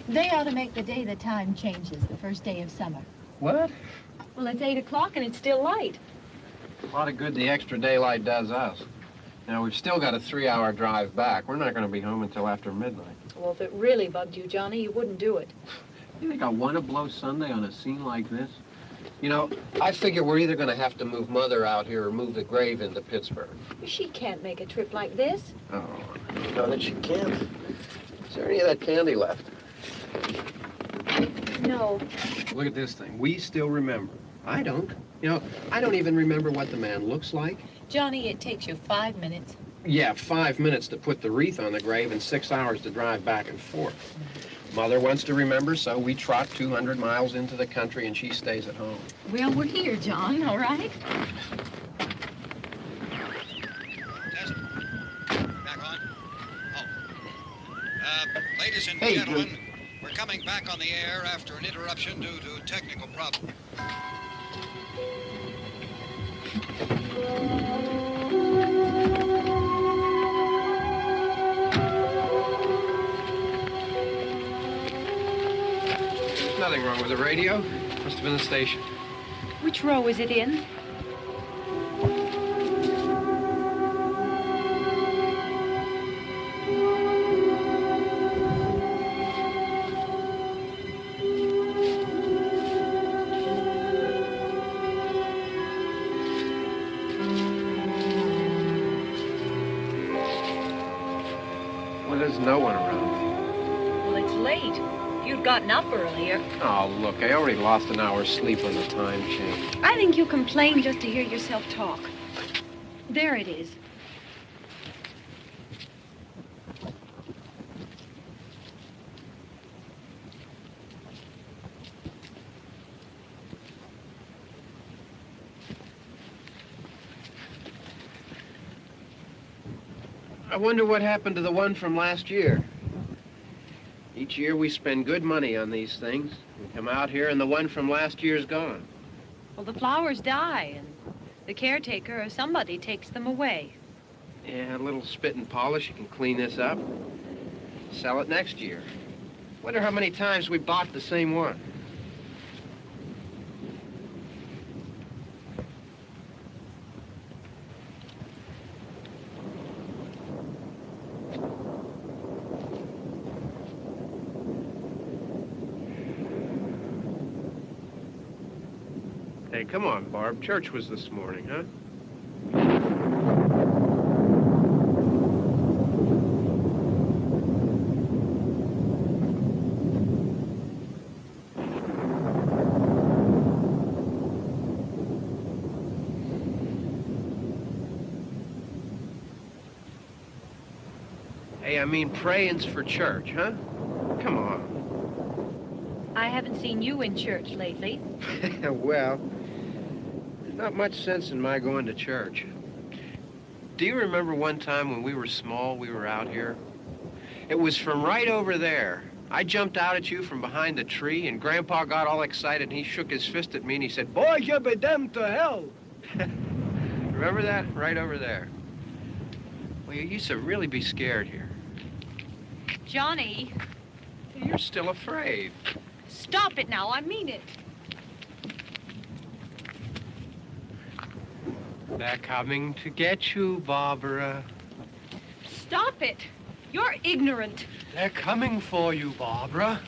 They ought to make the day the time changes, the first day of summer. What? Well, it's 8 o'clock and it's still light. A lot of good the extra daylight does us. Now, we've still got a 3-hour drive back. We're not going to be home until after midnight. Well, if it really bugged you, Johnny, you wouldn't do it. You think I want to blow Sunday on a scene like this? You know, I figure we're either going to have to move Mother out here or move the grave into Pittsburgh. She can't make a trip like this. Oh, you know that she can't. Is there any of that candy left? No. Look at this thing. We still remember. I don't. You know, I don't even remember what the man looks like. Johnny, it takes you 5 minutes. Yeah, 5 minutes to put the wreath on the grave and 6 hours to drive back and forth. Mother wants to remember, so we trot 200 miles into the country and she stays at home. Well, we're here, John, all right? Test. Back on. Oh. Ladies and Hey, gentlemen, we're coming back on the air after an interruption due to technical problem. There's nothing wrong with the radio. Must have been the station. Which row is it in? Well, there's no one around. Well, it's late. You'd gotten up earlier. Oh, look, I already lost an hour's sleep when the time changed. I think you complain just to hear yourself talk. There it is. I wonder what happened to the one from last year. Each year we spend good money on these things. We come out here and the one from last year's gone. Well, the flowers die, and the caretaker or somebody takes them away. Yeah, a little spit and polish. You can clean this up. Sell it next year. Wonder how many times we bought the same one. Hey, come on, Barb. Church was this morning, huh? Hey, I mean praying's for church, huh? Come on. I haven't seen you in church lately. Well, there's not much sense in my going to church. Do you remember one time when we were small, we were out here? It was from right over there. I jumped out at you from behind the tree, and Grandpa got all excited, and he shook his fist at me, and he said, "Boy, you be damned to hell." Remember that? Right over there. Well, you used to really be scared here. Johnny, You're still afraid. stop it now. I mean it. They're coming to get you, Barbara. Stop it. You're ignorant. They're coming for you, Barbara.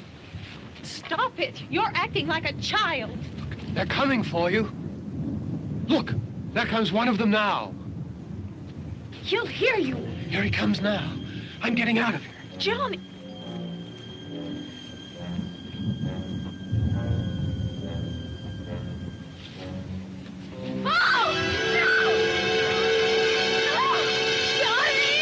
Stop it. You're acting like a child. They're coming for you. Look, there comes one of them now. He'll hear you. Here he comes now. I'm getting out of here. Johnny. Oh! No! No! Johnny!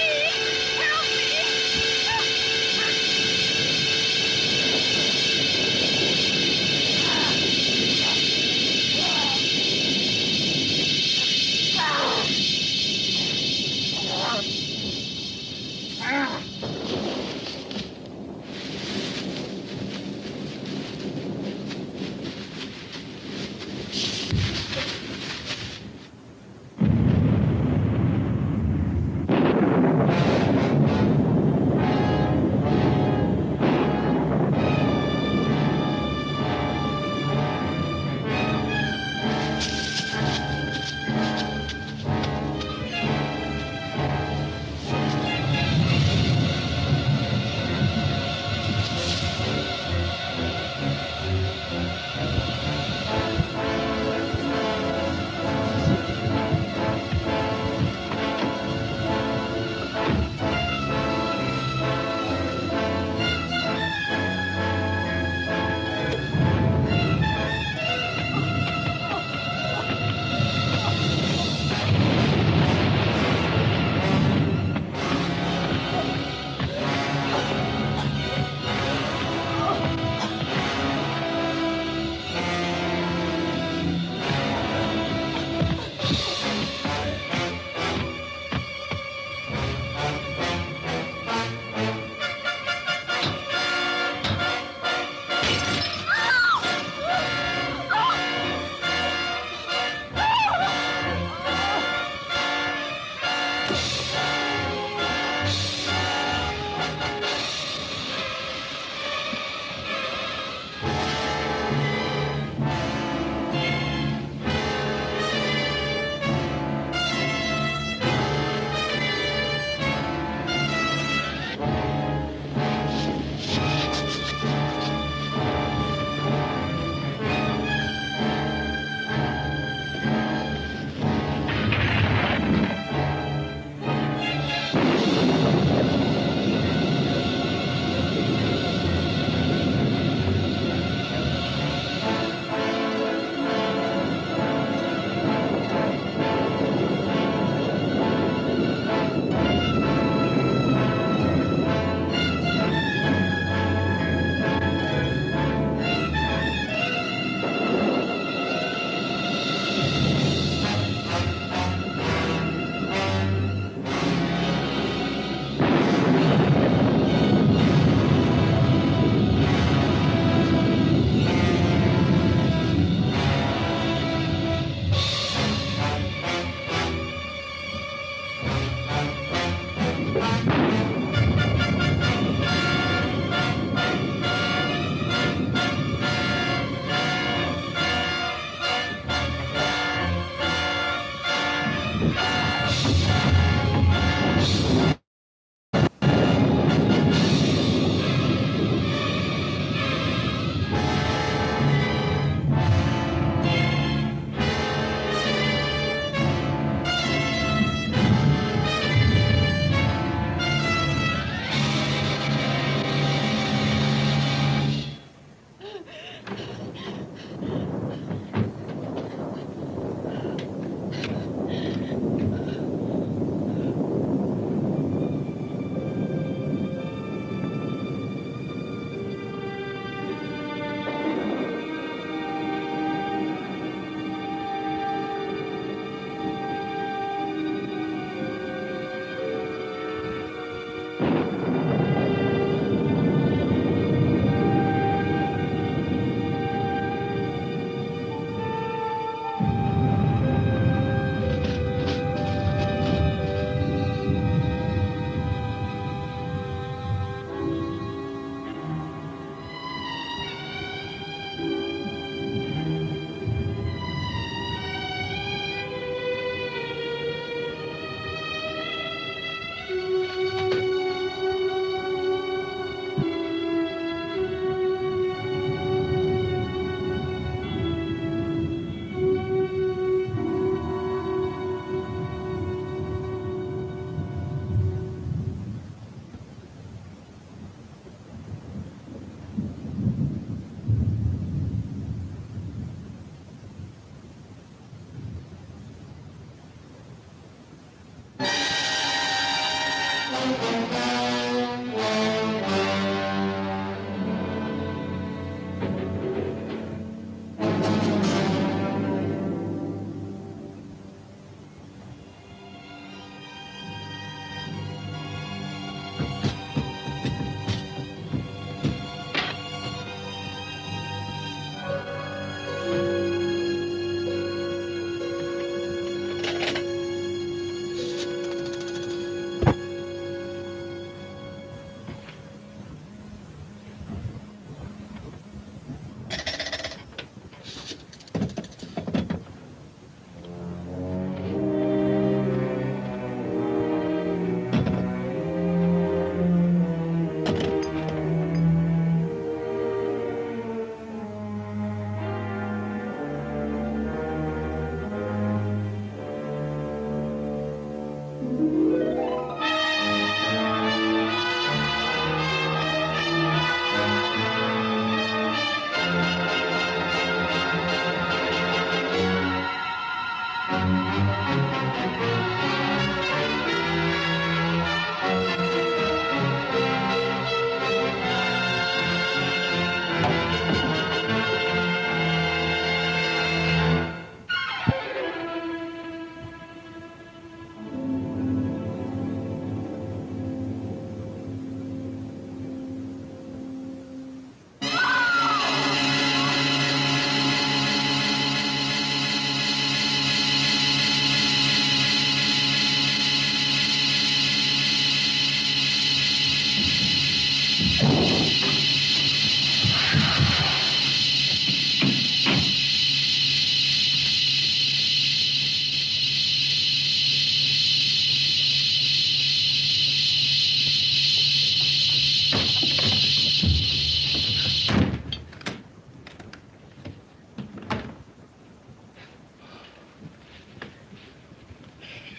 Help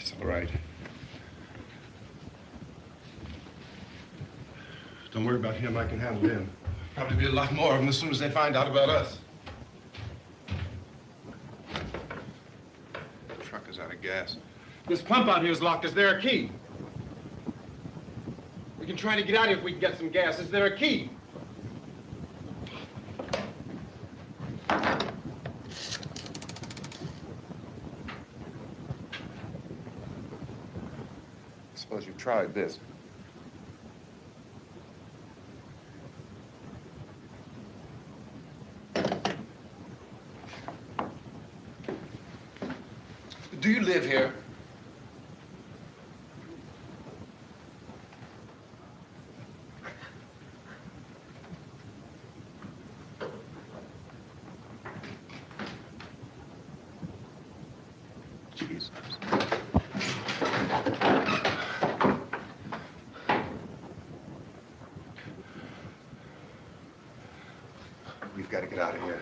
It's all right. Don't worry about him. I can handle him. Probably be a lot more of them as soon as they find out about us. The truck is out of gas. This pump out here is locked. Is there a key? We can try to get out here if we can get some gas. Is there a key? Suppose you tried this. Do you live here? Jesus. We've got to get out of here.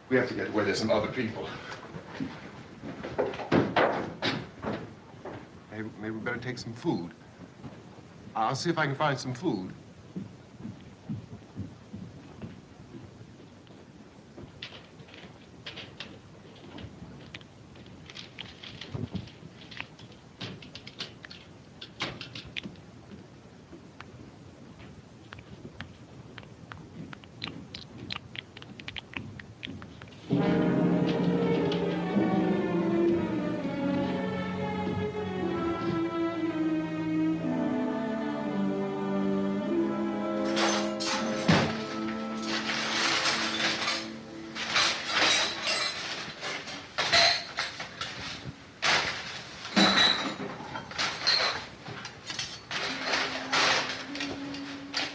We have to get where there's some other people. Maybe we better take some food. I'll see if I can find some food.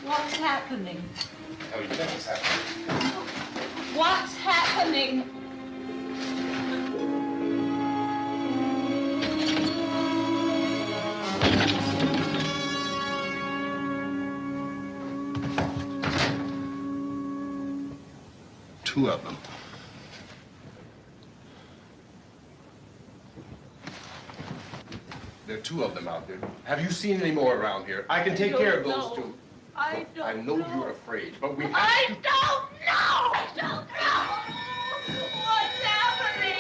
What's happening? Oh, you think it's happening? What's happening? Two of them. There are two of them out there. Have you seen any more around here? I can take care of those two. I I know you're afraid, but we have I to... don't know! I don't know! What's happening?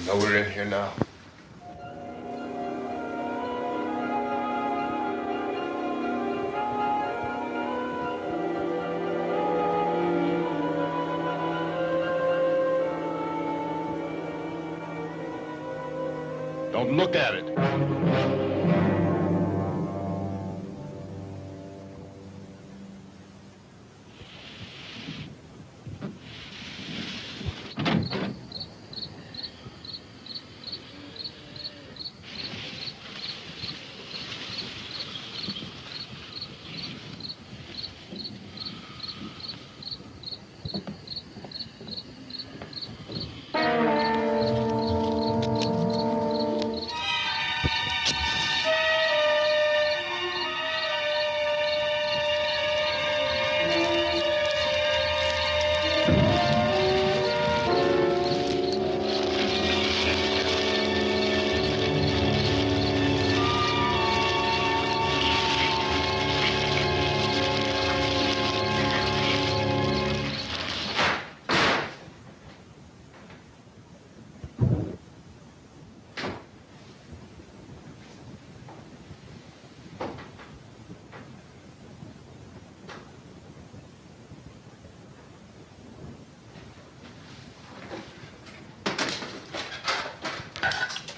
know we're in here now. Don't look at it.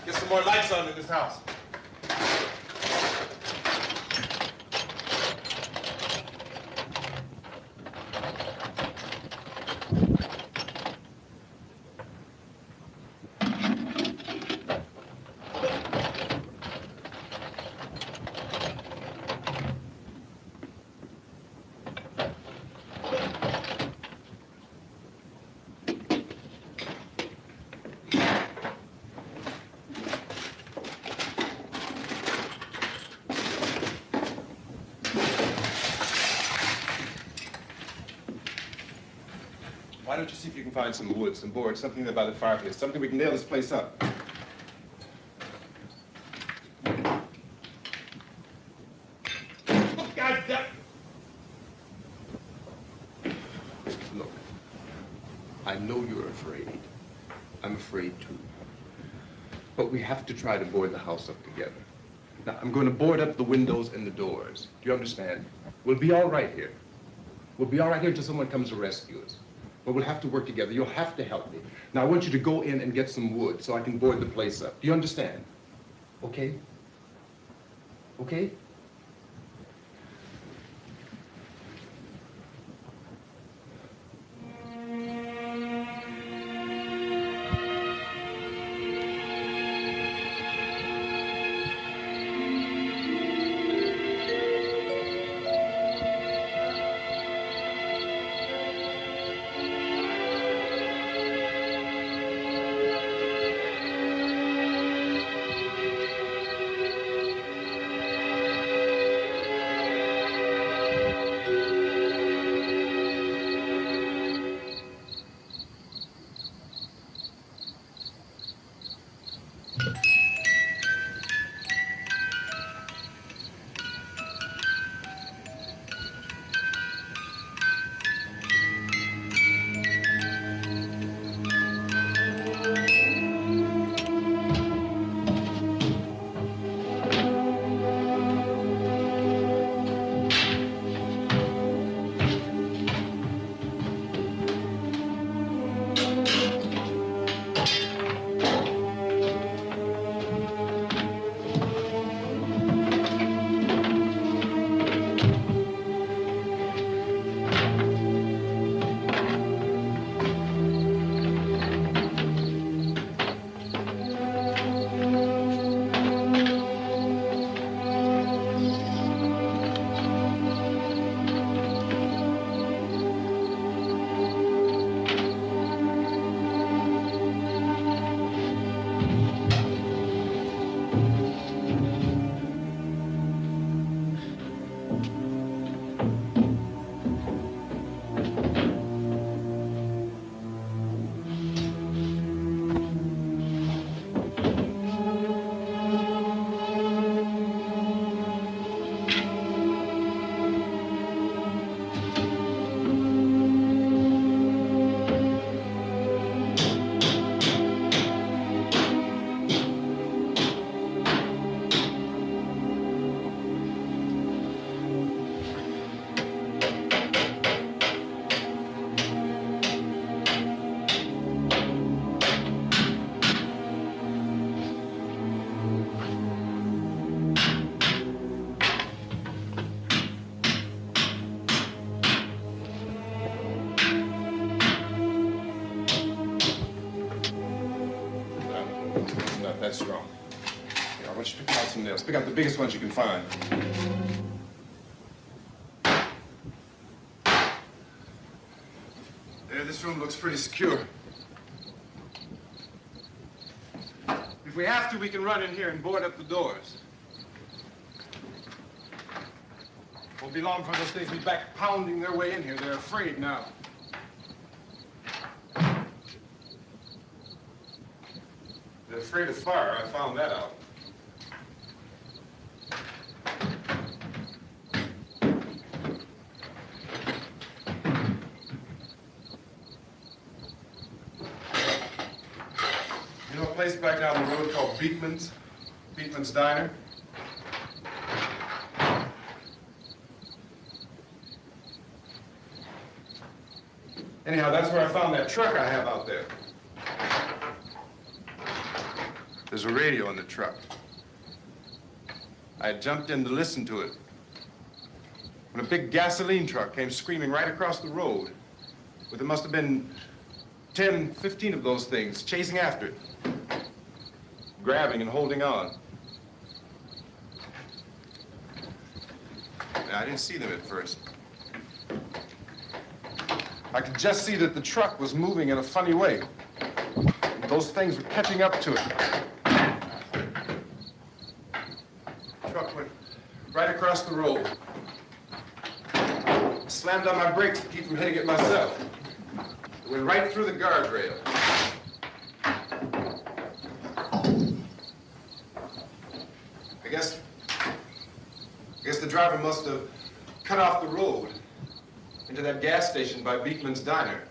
Get some more lights on in this house. Why don't you see if you can find some wood, some board, something there by the fireplace, something we can nail this place up. God damn. Look, I know you're afraid. I'm afraid too. But we have to try to board the house up together. Now, I'm going to board up the windows and the doors. Do you understand? We'll be all right here. We'll be all right here until someone comes to rescue us. But we'll have to work together. You'll have to help me. Now, I want you to go in and get some wood so I can board the place up. Do you understand? Okay? Okay? Not that strong. Here, I want you to pick out some nails. Pick out the biggest ones you can find. There, this room looks pretty secure. If we have to, we can run in here and board up the doors. Won't be long before those things be back pounding their way in here. They're afraid now. They're afraid of fire. I found that out. You know a place back down the road called Beekman's? Beekman's Diner? Anyhow, that's where I found that truck I have out there. There's a radio in the truck. I jumped in to listen to it when a big gasoline truck came screaming right across the road. Well, there must have been 10, 15 of those things chasing after it, grabbing and holding on. Now, I didn't see them at first. I could just see that the truck was moving in a funny way. Those things were catching up to it. The truck went right across the road. I slammed on my brakes to keep from hitting it myself. It went right through the guardrail. I guess the driver must have cut off the road into that gas station by Beekman's Diner.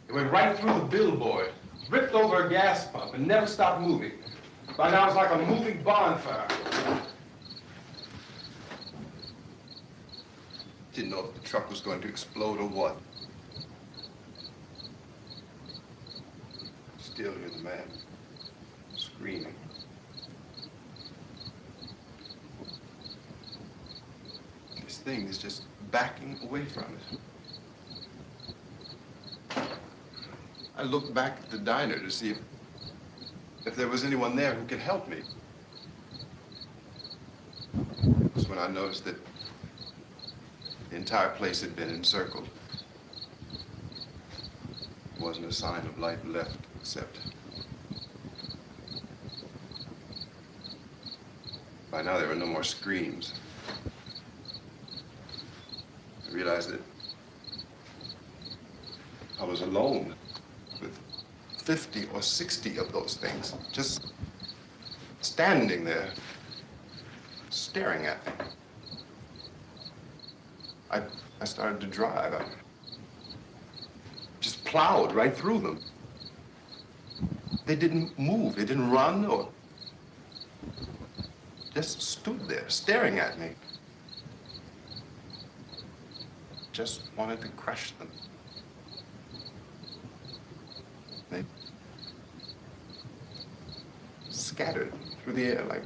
It went right through the billboard, ripped over a gas pump, and never stopped moving. By now, it's like a moving bonfire. Didn't know if the truck was going to explode or what. Still hear the man screaming. This thing is just backing away from it. I looked back at the diner to see if there was anyone there who could help me. It was when I noticed that the entire place had been encircled. There wasn't a sign of life left except by now there were no more screams. I realized that I was alone with 50 or 60 of those things, just standing there, staring at me. I started to drive. I just plowed right through them. They didn't move, they didn't run or just stood there, staring at me. Just wanted to crush them. They scattered through the air like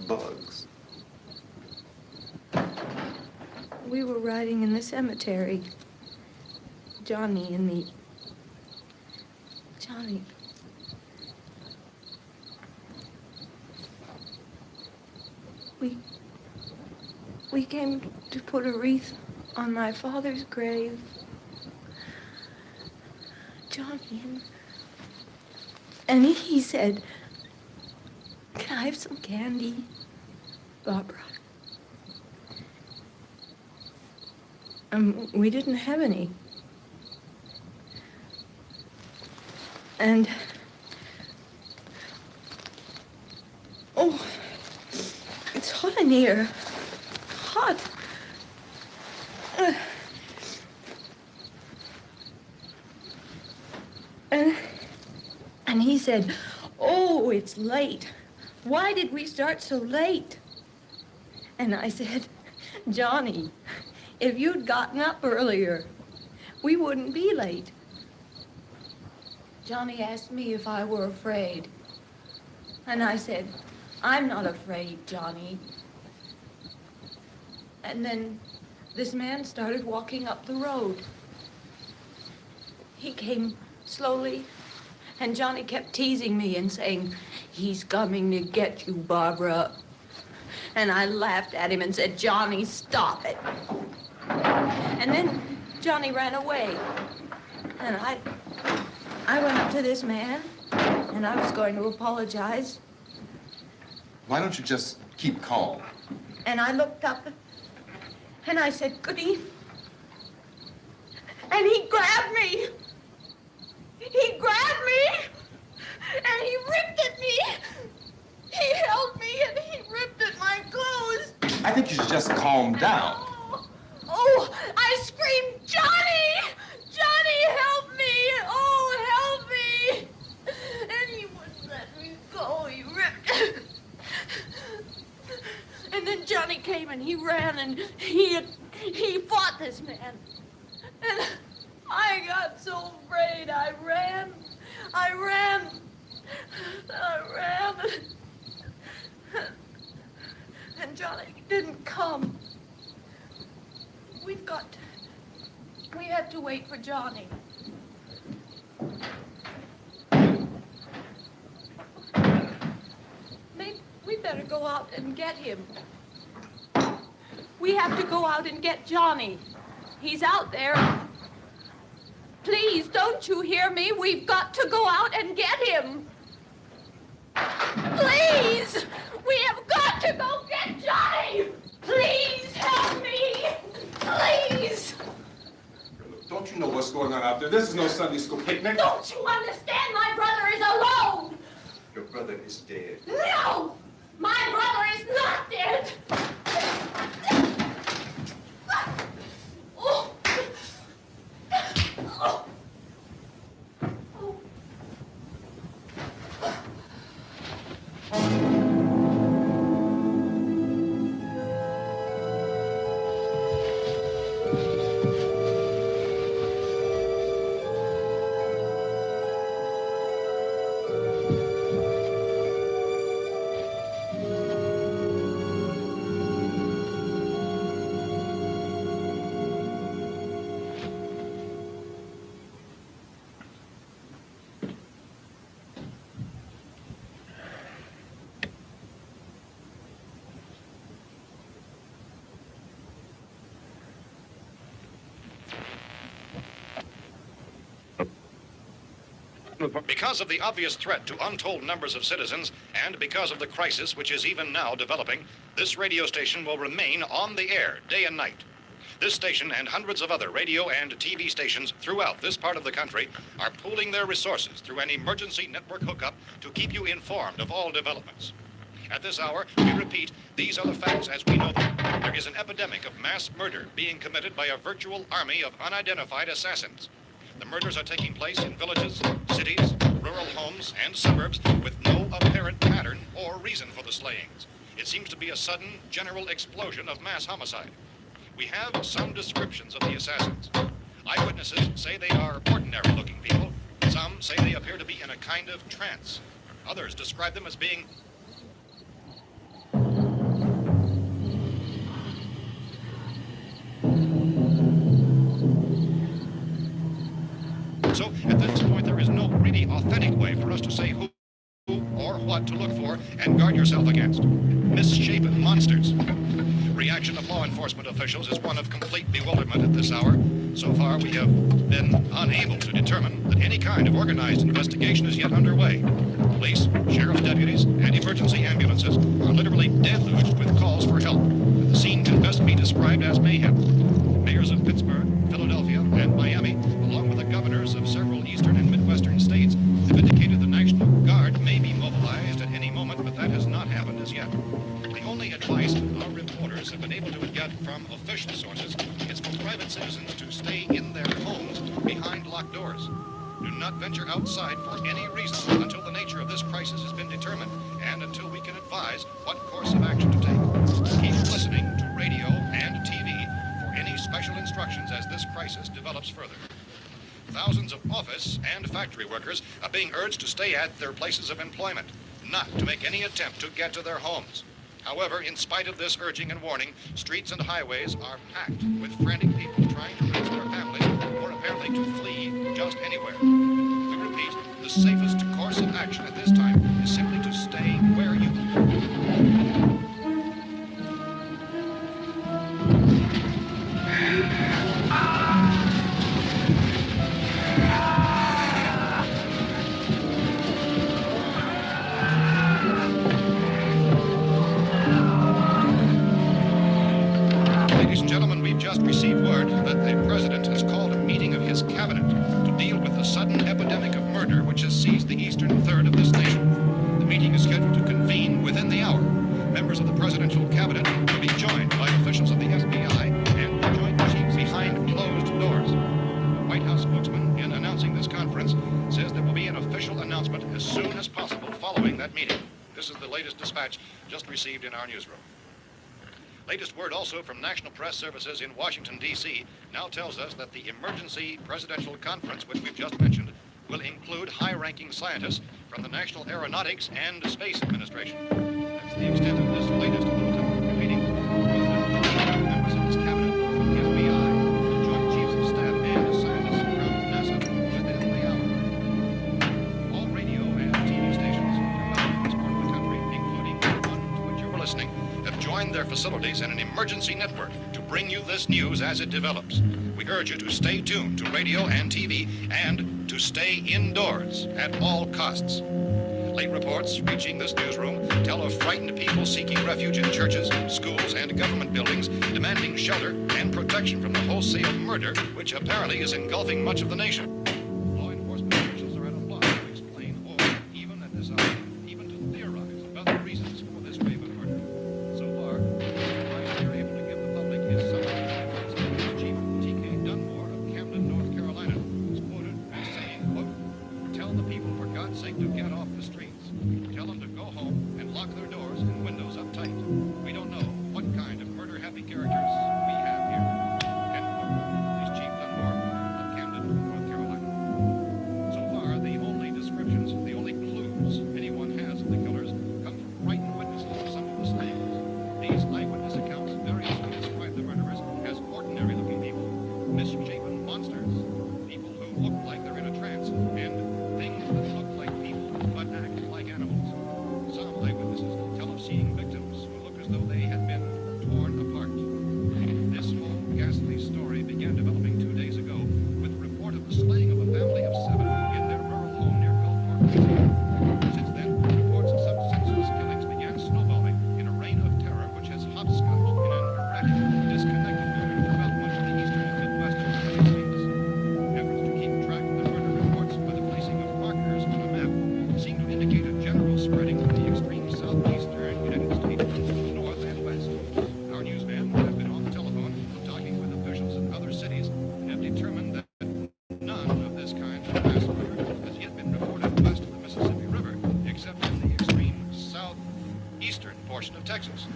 bugs. We were riding in the cemetery, Johnny and me. Johnny. We came to put a wreath on my father's grave. Johnny, and he said, "Can I have some candy, Barbara?" We didn't have any. And, oh, it's hot in here. Hot. And he said, "Oh, it's late. Why did we start so late?" And I said, "Johnny, if you'd gotten up earlier, we wouldn't be late." Johnny asked me if I were afraid. And I said, "I'm not afraid, Johnny." And then this man started walking up the road. He came slowly And Johnny kept teasing me and saying, "He's coming to get you, Barbara." And I laughed at him and said, "Johnny, stop it." And then Johnny ran away. And I went up to this man, and I was going to apologize. Why don't you just keep calm? And I looked up, and I said, "Good evening." And he grabbed me. He grabbed me, and he ripped at me. He held me, and he ripped at my clothes. I think you should just calm down. Oh, I screamed, "Johnny! Johnny, help me! Oh, help me!" And he wouldn't let me go. He ripped. And then Johnny came and he ran and he fought this man. And I got so afraid. I ran. And Johnny didn't come. We have to wait for Johnny. Maybe we better go out and get him. We have to go out and get Johnny. He's out there. Please, don't you hear me? We've got to go out and get him. Please! We have got to go get Johnny! Please help me! Please! Don't you know what's going on out there? This is no Sunday school picnic. Don't you understand? My brother is alone! Your brother is dead. No! My brother is not dead! Oh. Oh. Because of the obvious threat to untold numbers of citizens, and because of the crisis which is even now developing, this radio station will remain on the air day and night. This station and hundreds of other radio and TV stations throughout this part of the country are pooling their resources through an emergency network hookup to keep you informed of all developments. At this hour, we repeat, these are the facts as we know them. There is an epidemic of mass murder being committed by a virtual army of unidentified assassins. The murders are taking place in villages, cities, rural homes, and suburbs with no apparent pattern or reason for the slayings. It seems to be a sudden, general explosion of mass homicide. We have some descriptions of the assassins. Eyewitnesses say they are ordinary-looking people. Some say they appear to be in a kind of trance. Others describe them as being So, at this point, there is no really authentic way for us to say who or what to look for and guard yourself against. Misshapen monsters. Reaction of law enforcement officials is one of complete bewilderment at this hour. So far, we have been unable to determine that any kind of organized investigation is yet underway. Police, sheriff's deputies, and emergency ambulances are literally deluged with calls for help. The scene can best be described as mayhem. Mayors of Pittsburgh, Philadelphia, and Miami, along with the governors of several eastern and midwestern states, have indicated the National Guard may be mobilized at any moment, but that has not happened as yet. The only advice our reporters have been able to get from official sources is for private citizens to stay in their homes behind locked doors. Do not venture outside for any reason until the nature of this crisis has been determined and until we can advise what course of action to take. Keep listening to radio and TV for any special instructions as this crisis develops further. Thousands of office and factory workers are being urged to stay at their places of employment, not to make any attempt to get to their homes. However, in spite of this urging and warning, streets and highways are packed with frantic people trying to reach their families or apparently to flee just anywhere. We repeat, repeat, the safest course of action at this time is simply to stay where you are. Ladies and gentlemen, we've just received word that the President has called a meeting of his cabinet to deal with the sudden epidemic of murder which has seized the eastern third of this nation. The meeting is scheduled to convene within the hour. Members of the presidential cabinet will be joined by officials of the FBI and the Joint Chiefs behind closed doors. The White House spokesman, in announcing this conference, says there will be an official announcement as soon as possible following that meeting. This is the latest dispatch just received in our newsroom. Latest word also from National Press Services in Washington, D.C. now tells us that the emergency presidential conference, which we've just mentioned, will include high-ranking scientists from the National Aeronautics and Space Administration. That's the extent of this latest bulletin. Meeting members of this cabinet, the FBI, the Joint Chiefs of Staff, and scientists from NASA within the hour. All radio and TV stations throughout this part of the country, including the one to which you were listening, have joined their facilities in an emergency network to bring you this news as it develops. We urge you to stay tuned to radio and TV and to stay indoors at all costs. Late reports reaching this newsroom tell of frightened people seeking refuge in churches, schools, and government buildings, demanding shelter and protection from the wholesale murder which apparently is engulfing much of the nation. Law enforcement officials are at a loss to explain or, even at this hour, even to theorize about the reasons for this wave of murder. So far, the advice we are able to give the public is something like Chief T.K. Dunmore of Camden, North Carolina, who's quoted as saying, quote, "Tell the people, for God's sake, to get off the streets. Tell them to go home and lock their doors and windows up tight. We don't know what kind of murder-happy characters we have here." End quote. Is Chief Dunmore of Camden, North Carolina. So far, the only descriptions, the only clues anyone has of the killers come from frightened witnesses of some of the slayings. These eyewitness accounts variously describe the murderers as ordinary-looking people, misshapen monsters, people who look like they're in a trance, and things that look like people but act like animals. Some eyewitnesses tell of seeing victims who look as though they had been torn apart. This whole ghastly story began developing 2 days ago with the report of the slaying of a family of 7 in their rural home near Gulfport, Louisiana. Since then, reports of such senseless killings began snowballing in a reign of terror which has hopscotched in an erratic, disconnected manner throughout much of the eastern and midwestern United States. Efforts to keep track of the murder reports by the placing of markers on a map seem to indicate a general spreading of the extreme southeastern United States to the north and west. Our newsmen have been on the telephone talking with officials in other cities and have determined that none of this kind of mass murder has yet been reported west of the Mississippi River, except in the extreme southeastern portion of Texas.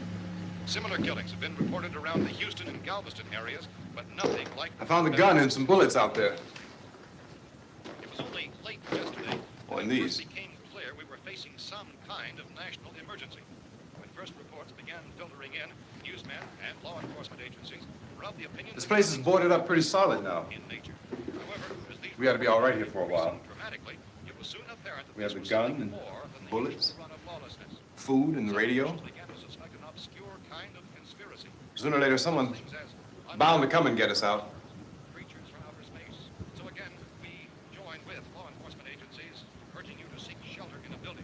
Similar killings have been reported around the Houston and Galveston areas, but nothing like... I found a gun and some bullets out there. It was only late yesterday Oh, that and it these. first became clear we were facing some kind of national emergency. When first reports began filtering in, newsmen and law enforcement agencies were of the opinion This that place is things boarded up pretty solid now. in nature. However, as these We ought to be all right here for a while. reports dramatically, it was soon apparent that We have this the was gun something and more than the bullets. usual run of lawlessness. Food and the Some radio. officials began to suspect an obscure kind of conspiracy. Sooner or later, someone Things as bound to come and get us out. creatures from outer space. So again, we join with law enforcement agencies, urging you to seek shelter in a building.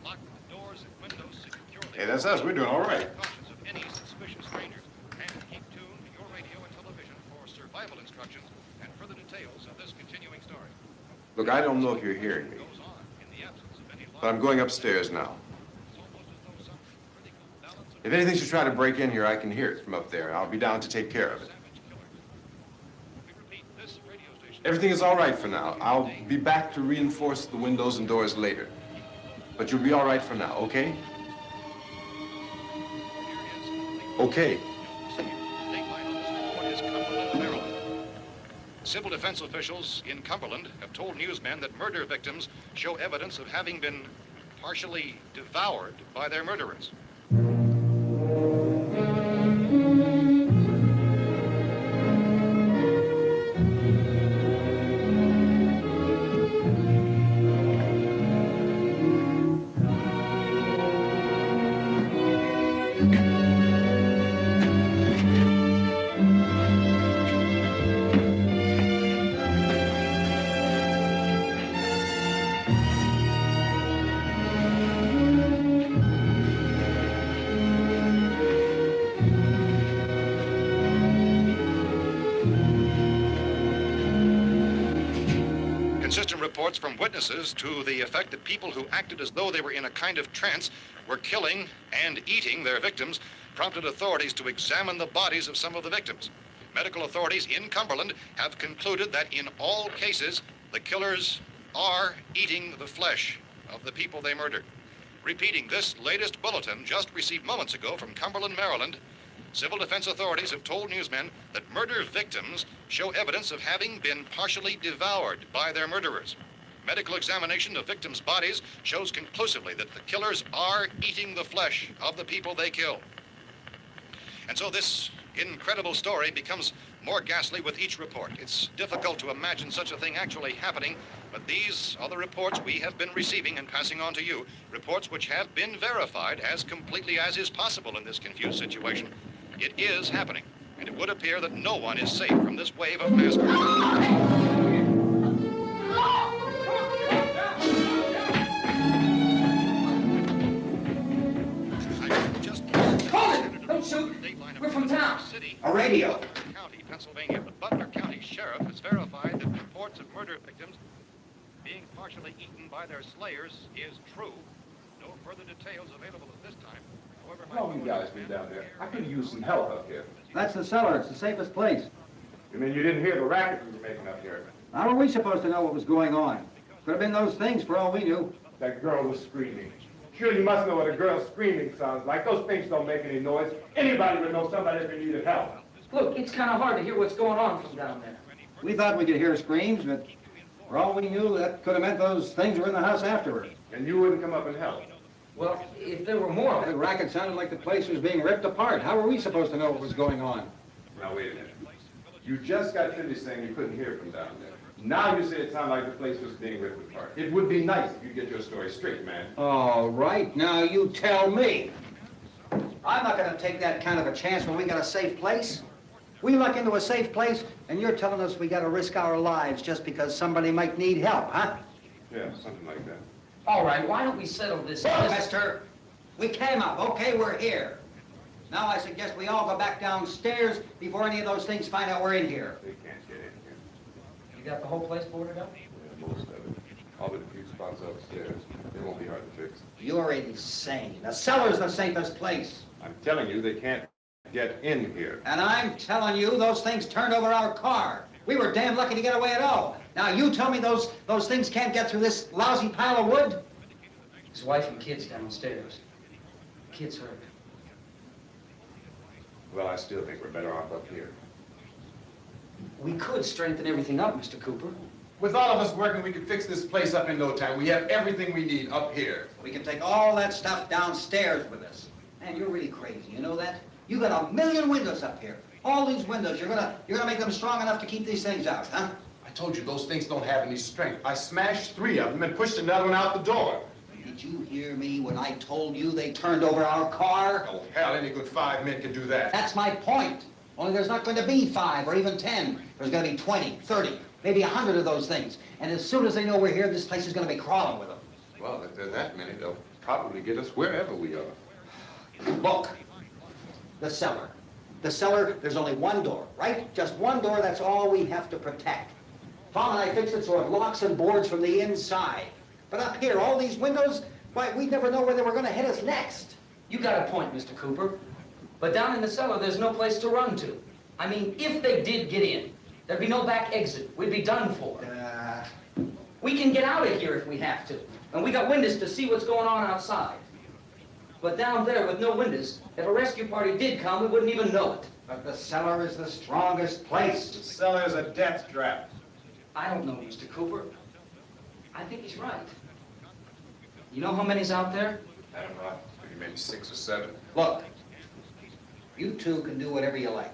Lock the doors and windows securely. Hey, that's us. We're doing all right. Cautious of any suspicious strangers, and keep tuned to your radio and television for survival instructions and further details of this continuing story. Look, I don't know if you're hearing me, Goes on in the absence of any but I'm going upstairs now. It's almost as though some critical balance of If anything should try to break in here, I can hear it from up there. I'll be down to take care of it. savage killers. We repeat, this radio station. Everything is all right for now. I'll be back to reinforce the windows and doors later. But you'll be all right for now, okay? Okay. Civil defense officials in Cumberland have told newsmen that murder victims show evidence of having been partially devoured by their murderers. reports from witnesses to the effect that people who acted as though they were in a kind of trance were killing and eating their victims prompted authorities to examine the bodies of some of the victims. Medical authorities in Cumberland have concluded that in all cases, the killers are eating the flesh of the people they murdered. Repeating this latest bulletin just received moments ago from Cumberland, Maryland, civil defense authorities have told newsmen that murder victims show evidence of having been partially devoured by their murderers. Medical examination of victims' bodies shows conclusively that the killers are eating the flesh of the people they kill. And so this incredible story becomes more ghastly with each report. It's difficult to imagine such a thing actually happening, but these are the reports we have been receiving and passing on to you, reports which have been verified as completely as is possible in this confused situation. It is happening, and it would appear that no one is safe from this wave of mass murder. Don't shoot. We're from town. A radio. County, Pennsylvania. The Butler County Sheriff has verified that reports of murder victims being partially eaten by their slayers is true. No further details available at this time. However, How long you guys been down there? I could use some help up here. That's the cellar. It's the safest place. You mean you didn't hear the racket we were making up here? How were we supposed to know what was going on? Could have been those things for all we knew. That girl was screaming. Sure, you must know what a girl's screaming sounds like. Those things don't make any noise. Anybody would know somebody if they needed help. Look, it's kind of hard to hear what's going on from down there. We thought we could hear screams, but for all we knew, that could have meant those things were in the house afterward. And you wouldn't come up and help. Well, if there were more of The it. racket sounded like the place was being ripped apart. How were we supposed to know what was going on? Now, wait a minute. You just got finished saying you couldn't hear from down there. Now you say it sounded like the place was being ripped apart. It would be nice if you get your story straight, man. All right, now you tell me. I'm not going to take that kind of a chance when we got a safe place. We luck into a safe place, and you're telling us we got to risk our lives just because somebody might need help, huh? Yeah, something like that. All right, why don't we settle this? Look, mister, we came up. Okay, we're here. Now I suggest we all go back downstairs before any of those things find out we're in here. They can't get in here. You got the whole place boarded up? Yeah, most of it. All but a few spots upstairs. They won't be hard to fix. You're insane. The cellar's the safest place. I'm telling you, they can't get in here. And I'm telling you, those things turned over our car. We were damn lucky to get away at all. Now you tell me those things can't get through this lousy pile of wood? His wife and kids downstairs. Kid's hurt. Well, I still think we're better off up here. We could strengthen everything up, Mr. Cooper. With all of us working, we could fix this place up in no time. We have everything we need up here. We can take all that stuff downstairs with us. Man, you're really crazy, you know that? You got 1,000,000 windows up here. All these windows, you're gonna make them strong enough to keep these things out, huh? I told you, those things don't have any strength. I smashed 3 of them and pushed another one out the door. Did you hear me when I told you they turned over our car? Oh, hell, any good 5 men can do that. That's my point. Only there's not going to be 5 or even 10. There's going to be 20, 30, maybe 100 of those things. And as soon as they know we're here, this place is going to be crawling with them. Well, if there are that many, they'll probably get us wherever we are. Look, the cellar. The cellar, there's only one door, right? Just one door, that's all we have to protect. Tom and I fixed it so it locks and boards from the inside. But up here, all these windows, why, we'd never know where they were going to hit us next. You got a point, Mr. Cooper. But down in the cellar, there's no place to run to. I mean, if they did get in, there'd be no back exit. We'd be done for. We can get out of here if we have to. And we got windows to see what's going on outside. But down there with no windows, if a rescue party did come, we wouldn't even know it. But the cellar is the strongest place. The cellar is a death trap. I don't know, Mr. Cooper. I think he's right. You know how many's out there? I don't know, maybe 6 or 7. Look, you two can do whatever you like.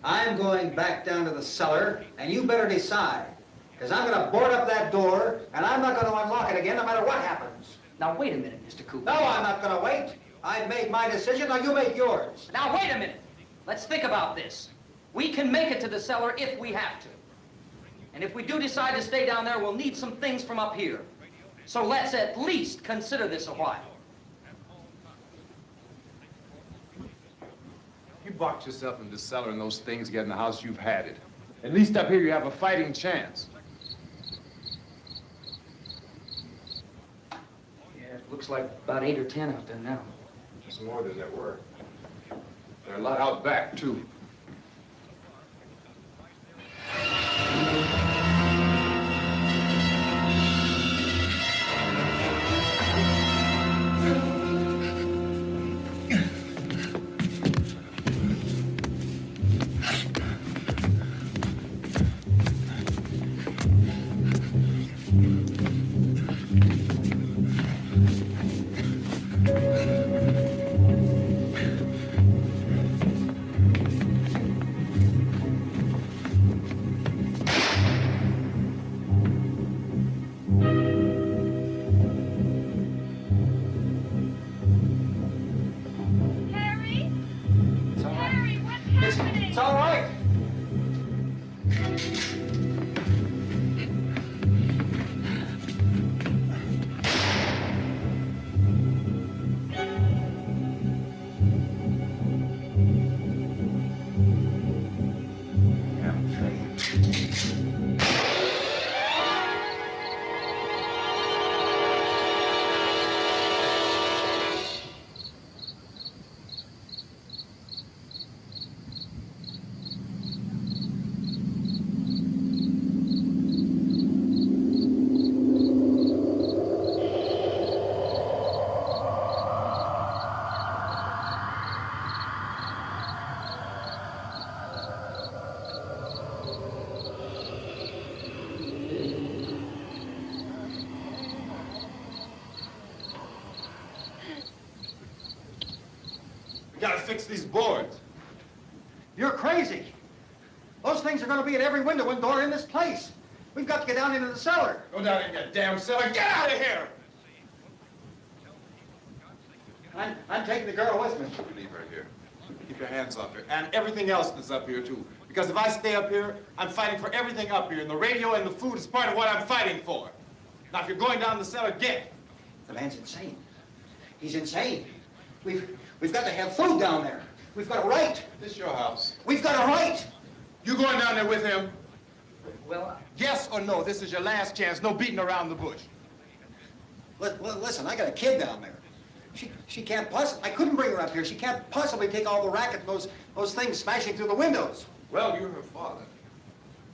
I'm going back down to the cellar, and you better decide. Because I'm going to board up that door, and I'm not going to unlock it again no matter what happens. Now, wait a minute, Mr. Cooper. No, I'm not going to wait. I've made my decision, now you make yours. Now, wait a minute. Let's think about this. We can make it to the cellar if we have to. And if we do decide to stay down there, we'll need some things from up here. So let's at least consider this a while. You box yourself in the cellar and those things get in the house, you've had it. At least up here you have a fighting chance. Looks like about 8 or 10 out there now. There's more than there were. There are a lot out back, too. Harry? It's all right. Harry, what's happening? It's all right. We gotta fix these boards. You're crazy. Those things are going to be at every window and door in this place. We've got to get down into the cellar. Go down in that damn cellar. Get out of here! I'm taking the girl with me. Leave her here. Keep your hands off her. And everything else that's up here, too. Because if I stay up here, I'm fighting for everything up here. And the radio and the food is part of what I'm fighting for. Now, if you're going down the cellar, get. The man's insane. He's insane. We've got to have food down there. We've got a right. This your house. We've got a right. You going down there with him? Well, Yes or no? This is your last chance. No beating around the bush. Listen, I got a kid down there. She can't possibly, I couldn't bring her up here. She can't possibly take all the racket and those things smashing through the windows. Well, you're her father.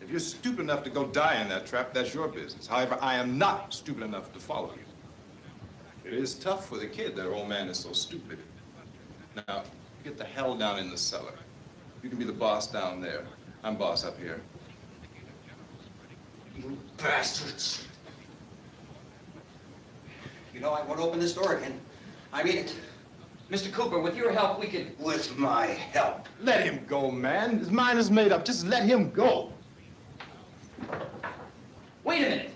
If you're stupid enough to go die in that trap, that's your business. However, I am not stupid enough to follow you. It is tough for the kid. That old man is so stupid. Now, get the hell down in the cellar. You can be the boss down there. I'm boss up here. You bastards. You know, I won't open this door again. I mean it. Mr. Cooper, with your help, we could... With my help. Let him go, man. His mind is made up. Just let him go. Wait a minute.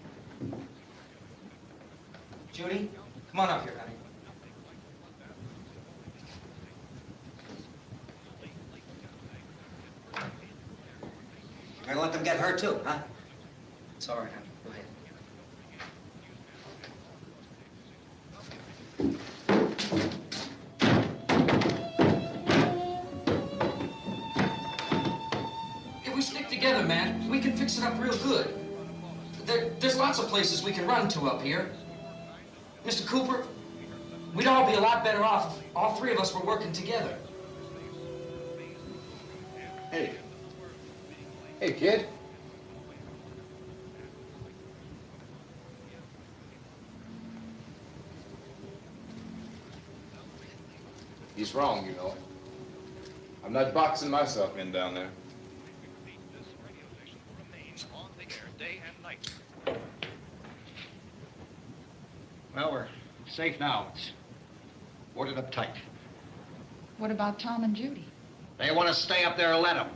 Judy, come on up here, honey. You're gonna let them get hurt too, huh? It's all right, honey. Go ahead. If we stick together, man, we can fix it up real good. There's lots of places we can run to up here. Mr. Cooper, we'd all be a lot better off if all three of us were working together. Hey. Hey, kid. He's wrong, you know. I'm not boxing myself in down there. This radio station remains on the air day and night. Well, we're safe now. It's boarded up tight. What about Tom and Judy? They want to stay up there, let them.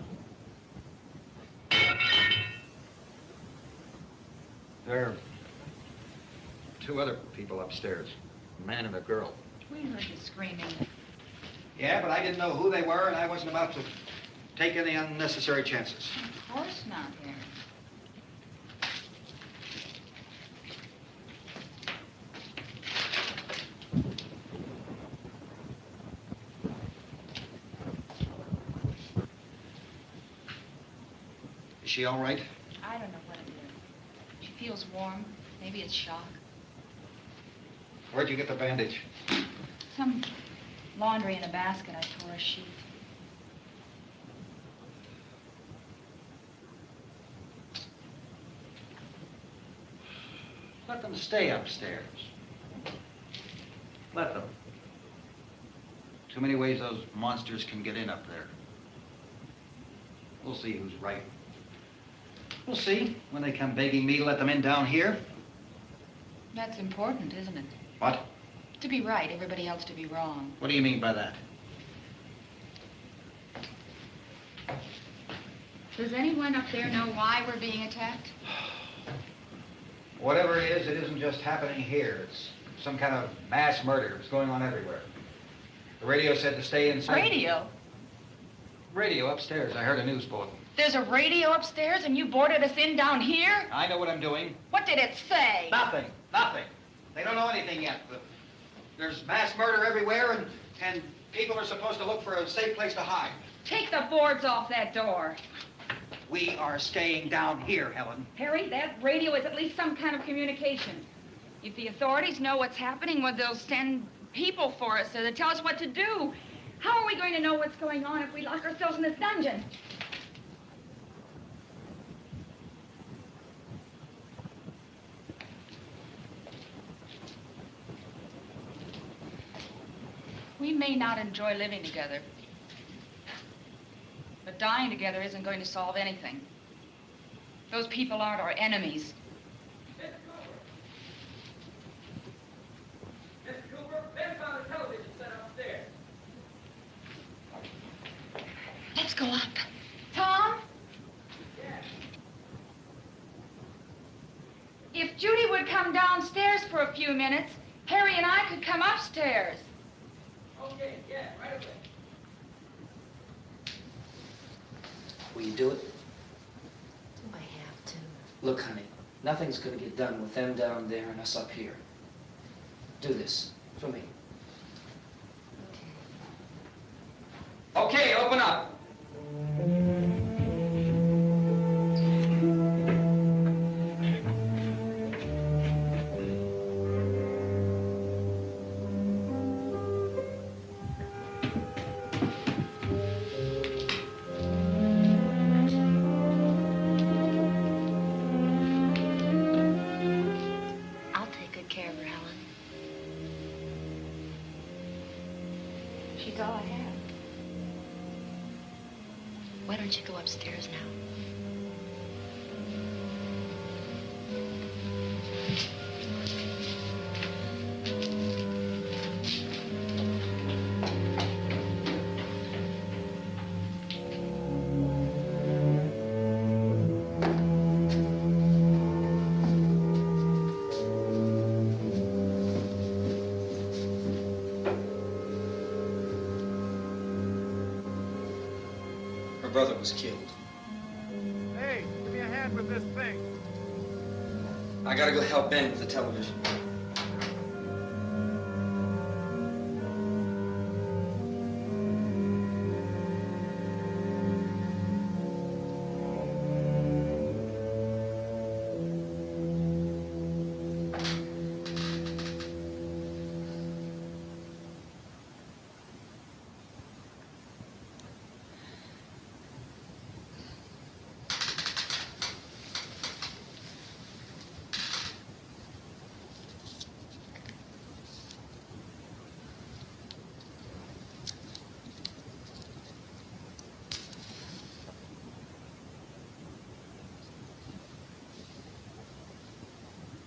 There are two other people upstairs, a man and a girl. We heard you screaming. Yeah, but I didn't know who they were, and I wasn't about to take any unnecessary chances. Of course not, Harry. Is she all right? I don't know what it is. She feels warm. Maybe it's shock. Where'd you get the bandage? Some laundry in a basket. I tore a sheet. Let them stay upstairs. Let them. Too many ways those monsters can get in up there. We'll see who's right. We'll see when they come begging me to let them in down here. That's important, isn't it? What? To be right, everybody else to be wrong. What do you mean by that? Does anyone up there know why we're being attacked? Whatever it isn't just happening here. It's some kind of mass murder. It's going on everywhere. The radio said to stay inside. Radio? Radio upstairs. I heard a news bulletin. There's a radio upstairs and you boarded us in down here? I know what I'm doing. What did it say? Nothing. Nothing. They don't know anything yet. There's mass murder everywhere, and people are supposed to look for a safe place to hide. Take the boards off that door. We are staying down here, Helen. Harry, that radio is at least some kind of communication. If the authorities know what's happening, well, they'll send people for us to tell us what to do. How are we going to know what's going on if we lock ourselves in this dungeon? We may not enjoy living together, but dying together isn't going to solve anything. Those people aren't our enemies. Mr. Cooper, Ben found a television set upstairs. Let's go up. Tom? Yes. If Judy would come downstairs for a few minutes, Harry and I could come upstairs. Okay, yeah, right away. Will you do it? Do I have to? Look, honey, nothing's gonna get done with them down there and us up here. Do this for me. Okay, open up. I'll take good care of her, Helen. She's all I have. Why don't you go upstairs now? Her brother was killed. Hey, give me a hand with this thing. I gotta go help Ben with the television.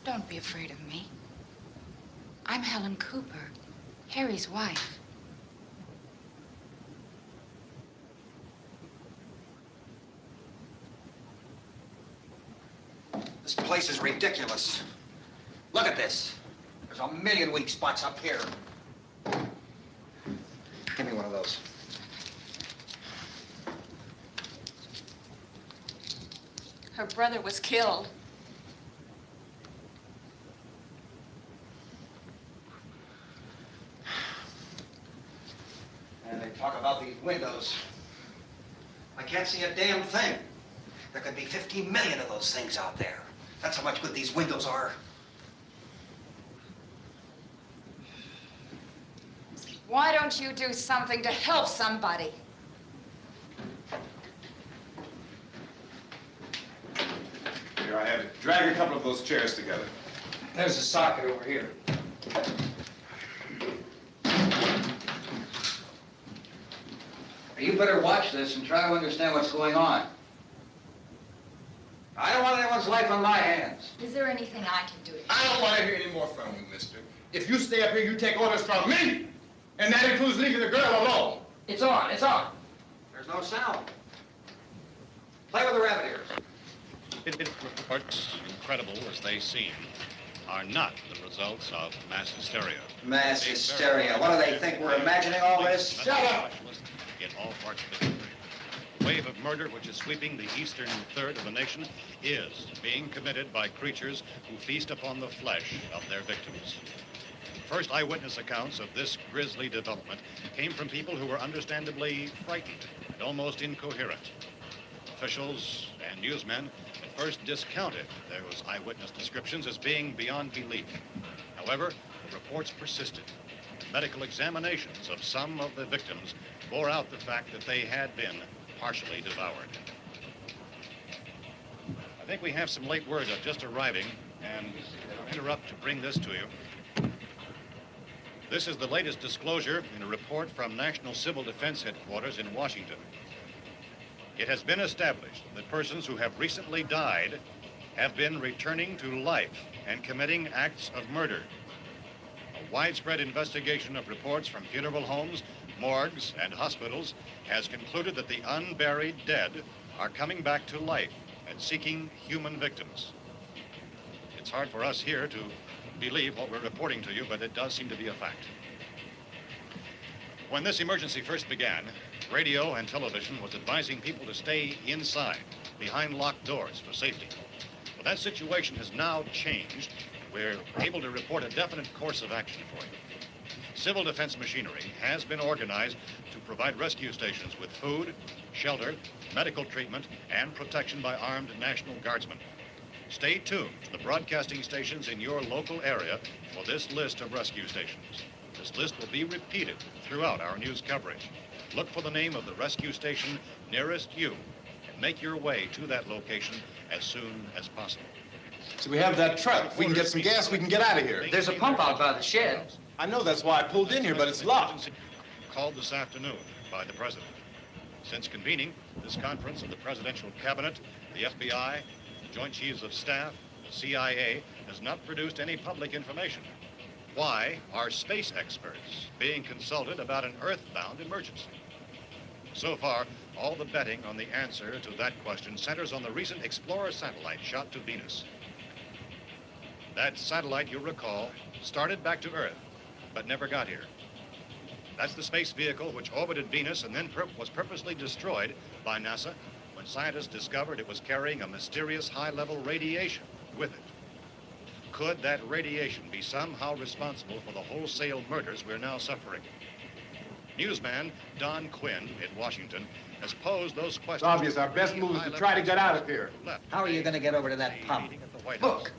Don't be afraid of me. I'm Helen Cooper, Harry's wife. This place is ridiculous. Look at this. There's a million weak spots up here. Give me one of those. Her brother was killed. And they talk about these windows. I can't see a damn thing. There could be 15 million of those things out there. That's how much good these windows are. Why don't you do something to help somebody? Here, I have it. Drag a couple of those chairs together. There's a socket over here. You better watch this and try to understand what's going on. I don't want anyone's life on my hands. Is there anything I can do? I don't want to hear any more from you, mister. If you stay up here, you take orders from me. And that includes leaving the girl alone. It's on, it's on. There's no sound. Play with the rabbit ears. Reports, incredible as they seem, are not the results of mass hysteria. Mass hysteria. What do they think? We're imagining all this? Shut up! In all parts of the country. The wave of murder which is sweeping the eastern third of the nation is being committed by creatures who feast upon the flesh of their victims. First eyewitness accounts of this grisly development came from people who were understandably frightened and almost incoherent. Officials and newsmen at first discounted those eyewitness descriptions as being beyond belief. However, the reports persisted. Medical examinations of some of the victims bore out the fact that they had been partially devoured. I think we have some late word just arriving, and I'll interrupt to bring this to you. This is the latest disclosure in a report from National Civil Defense Headquarters in Washington. It has been established that persons who have recently died have been returning to life and committing acts of murder. A widespread investigation of reports from funeral homes, morgues, and hospitals has concluded that the unburied dead are coming back to life and seeking human victims. It's hard for us here to believe what we're reporting to you, but it does seem to be a fact. When this emergency first began, radio and television was advising people to stay inside, behind locked doors for safety. Well, that situation has now changed. We're able to report a definite course of action for you. Civil defense machinery has been organized to provide rescue stations with food, shelter, medical treatment, and protection by armed National Guardsmen. Stay tuned to the broadcasting stations in your local area for this list of rescue stations. This list will be repeated throughout our news coverage. Look for the name of the rescue station nearest you and make your way to that location as soon as possible. So we have that truck. If we can get some gas, we can get out of here. There's a pump out by the shed. I know, that's why I pulled in here, but it's locked. Called this afternoon by the president. Since convening this conference of the presidential cabinet, the FBI, the Joint Chiefs of Staff, the CIA has not produced any public information. Why are space experts being consulted about an earthbound emergency? So far, all the betting on the answer to that question centers on the recent Explorer satellite shot to Venus. That satellite, you'll recall, started back to Earth, but never got here. That's the space vehicle which orbited Venus and then was purposely destroyed by NASA when scientists discovered it was carrying a mysterious high-level radiation with it. Could that radiation be somehow responsible for the wholesale murders we're now suffering? Newsman Don Quinn in Washington has posed those questions. It's obvious our best move is to try to get out of here. How are you going to get over to that pump? Look.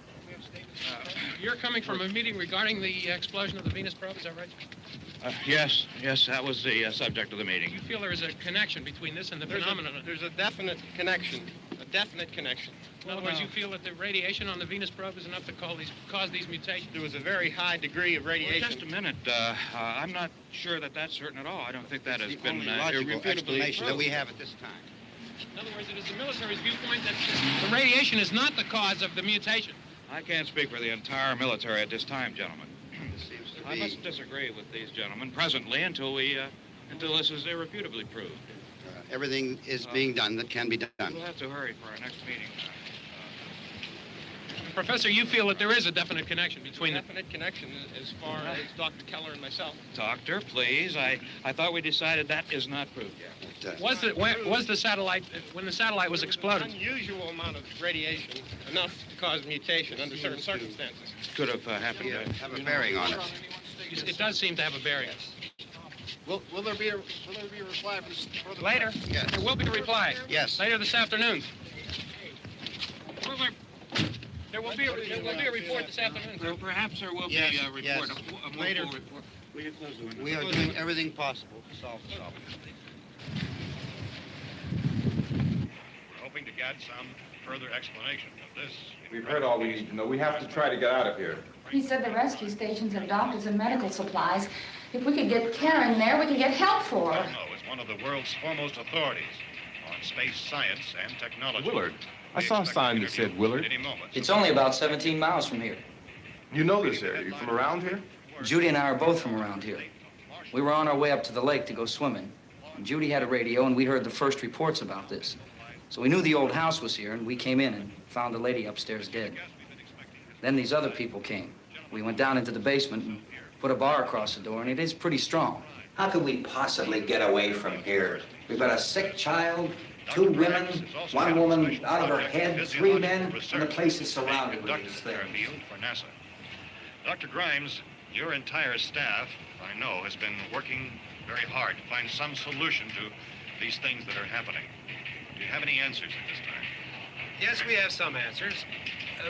You're coming from a meeting regarding the explosion of the Venus probe, is that right? Yes, that was the subject of the meeting. You feel there is a connection between this and the phenomenon? There's a definite connection. In other words, you feel that the radiation on the Venus probe is enough to cause these mutations? There was a very high degree of radiation. Well, just a minute. I'm not sure that that's certain at all. I don't think that has been logical irrefutably explanation that we have at this time. In other words, it is the military's viewpoint that the radiation is not the cause of the mutation. I can't speak for the entire military at this time, gentlemen. I must disagree with these gentlemen presently until this is irrefutably proved. Everything is being done that can be done. We'll have to hurry for our next meeting. Professor, you feel that there is a definite connection between the... Definite connection as far as Dr. Keller and myself. Doctor, please. I thought we decided that is not proved yet. Was the satellite, when the satellite was exploded? Unusual amount of radiation, enough to cause mutation under certain circumstances. Could have happened. Have a bearing on it. It does seem to have a bearing. Will there be a reply for the Later? Yes. There will be a reply. Yes. Later this afternoon. There will be a report this afternoon. Well, perhaps there will Yes, be a report, yes. a more Later. full report. Will you close the window? We are doing everything possible to solve the problem. We're hoping to get some further explanation of this. We've heard all we need to know. We have to try to get out of here. He said the rescue stations have doctors and medical supplies. If we could get care in there, we could get help for her. No, it's one of the world's foremost authorities on space science and technology. Willard. I saw a sign that said Willard. Any moment. It's only about 17 miles from here. You know this area. You from around here? Judy and I are both from around here. We were on our way up to the lake to go swimming. And Judy had a radio, and we heard the first reports about this. So we knew the old house was here, and we came in and found the lady upstairs dead. Then these other people came. We went down into the basement and put a bar across the door, and it is pretty strong. How could we possibly get away from here? We've got a sick child, 2 women, 1 woman out of her head, 3 men, and the place is surrounded with these things. For NASA. Dr. Grimes, your entire staff, I know, has been working very hard to find some solution to these things that are happening. Do you have any answers at this time? Yes, we have some answers.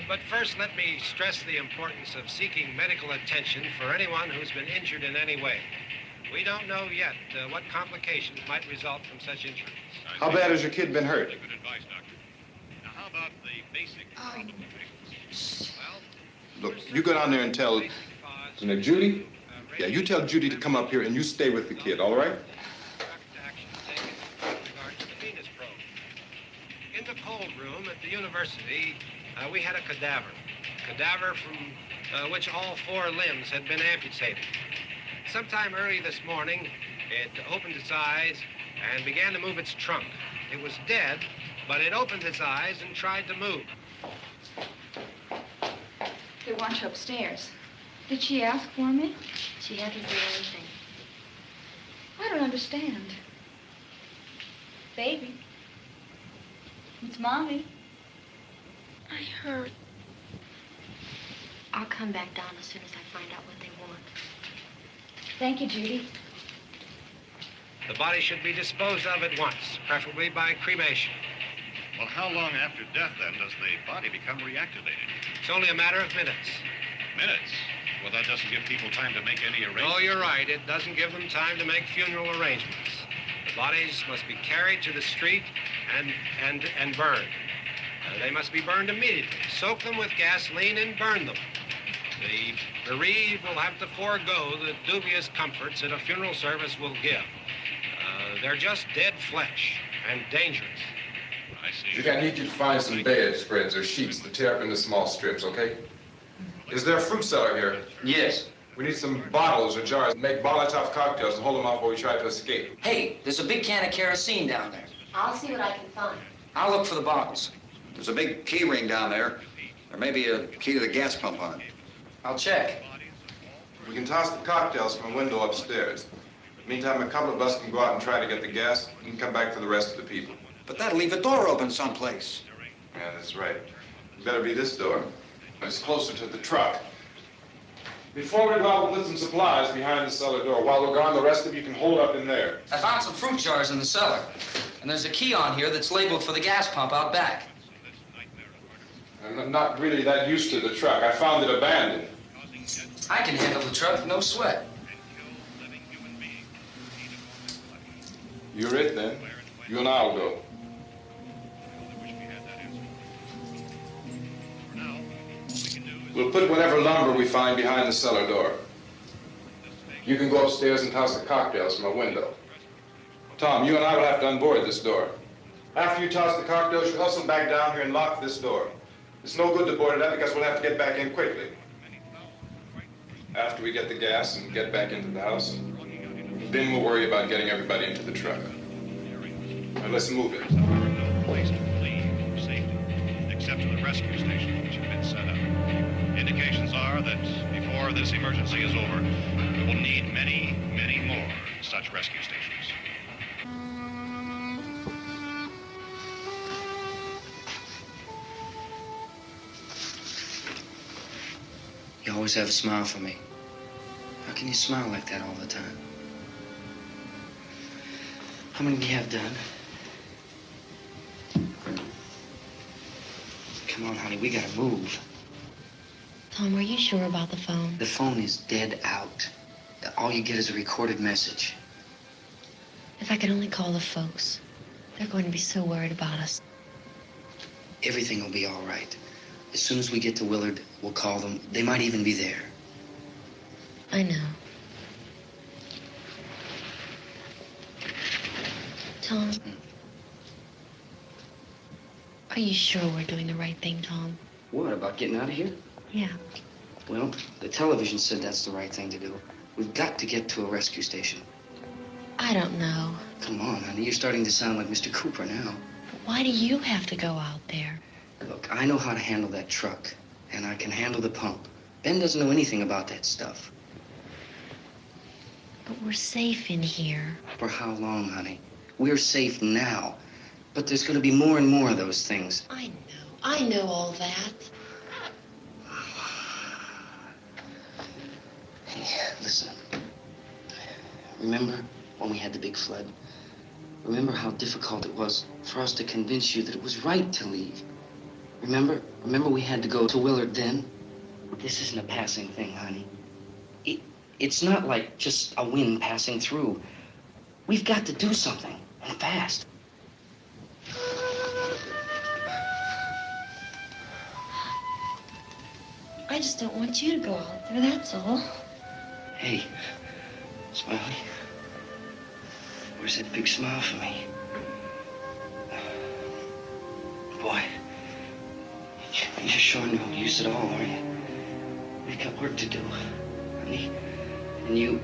But first, let me stress the importance of seeking medical attention for anyone who's been injured in any way. We don't know yet what complications might result from such injuries. How bad has your kid been hurt? Good advice, Doctor. Now, how about the basic Look, you go down there and tell, Judy? Yeah, you tell Judy to come up here and you stay with the kid, all right? In the cold room at the university, we had a cadaver from which all 4 limbs had been amputated. Sometime early this morning, it opened its eyes and began to move its trunk. It was dead, but it opened its eyes and tried to move. They want you upstairs. Did she ask for me? She hasn't said anything. I don't understand. Baby. It's Mommy. I heard. I'll come back down as soon as I find out what they want. Thank you, Judy. The body should be disposed of at once, preferably by cremation. Well, how long after death, then, does the body become reactivated? It's only a matter of minutes. Minutes? Well, that doesn't give people time to make any arrangements. Oh, you're right. It doesn't give them time to make funeral arrangements. The bodies must be carried to the street and burned. They must be burned immediately. Soak them with gasoline and burn them. The bereaved will have to forego the dubious comforts that a funeral service will give. They're just dead flesh and dangerous. I see. Judy, I need you to find some bedspreads or sheets to tear up into small strips, okay? Is there a fruit cellar here? Yes. We need some bottles or jars to make Molotov cocktails and hold them off while we try to escape. Hey, there's a big can of kerosene down there. I'll see what I can find. I'll look for the bottles. There's a big key ring down there. There may be a key to the gas pump on it. I'll check. We can toss the cocktails from a window upstairs. Meantime, a couple of us can go out and try to get the gas and come back for the rest of the people. But that'll leave a door open someplace. Yeah, that's right. It better be this door. It's closer to the truck. Before we go out, we'll put some supplies behind the cellar door. While we're gone, the rest of you can hold up in there. I found some fruit jars in the cellar. And there's a key on here that's labeled for the gas pump out back. I'm not really that used to the truck. I found it abandoned. I can handle the truck, no sweat. You're it, then. You and I'll go. We'll put whatever lumber we find behind the cellar door. You can go upstairs and toss the cocktails from a window. Tom, you and I will have to unboard this door. After you toss the cocktails, you hustle back down here and lock this door. It's no good to board it up because we'll have to get back in quickly. After we get the gas and get back into the house, then we'll worry about getting everybody into the truck. Now let's move it. No place to flee for safety, except to the rescue station, which have been set up. Indications are that before this emergency is over, we will need many, many more such rescue stations. You always have a smile for me. How can you smile like that all the time? How many do you have done? Come on, honey, we gotta move. Tom, are you sure about the phone? The phone is dead out. All you get is a recorded message. If I could only call the folks. They're going to be so worried about us. Everything will be all right. As soon as we get to Willard, we'll call them. They might even be there. I know. Tom? Are you sure we're doing the right thing, Tom? What, about getting out of here? Yeah. Well, the television said that's the right thing to do. We've got to get to a rescue station. I don't know. Come on, honey. You're starting to sound like Mr. Cooper now. But why do you have to go out there? Look, I know how to handle that truck, and I can handle the pump. Ben doesn't know anything about that stuff. But we're safe in here. For how long, honey? We're safe now. But there's going to be more and more of those things. I know all that. Hey, listen. Remember when we had the big flood? Remember how difficult it was for us to convince you that it was right to leave? Remember? Remember we had to go to Willard then? This isn't a passing thing, honey. It's not like just a wind passing through. We've got to do something, and fast. I just don't want you to go out there, that's all. Hey, Smiley. Where's that big smile for me? Boy, you're sure no use at all, are you? We've got work to do, honey. And you...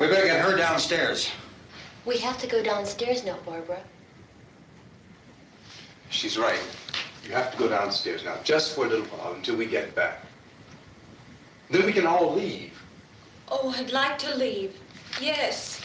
We better get her downstairs. We have to go downstairs now, Barbara. She's right. You have to go downstairs now, just for a little while, until we get back. Then we can all leave. Oh, I'd like to leave. Yes.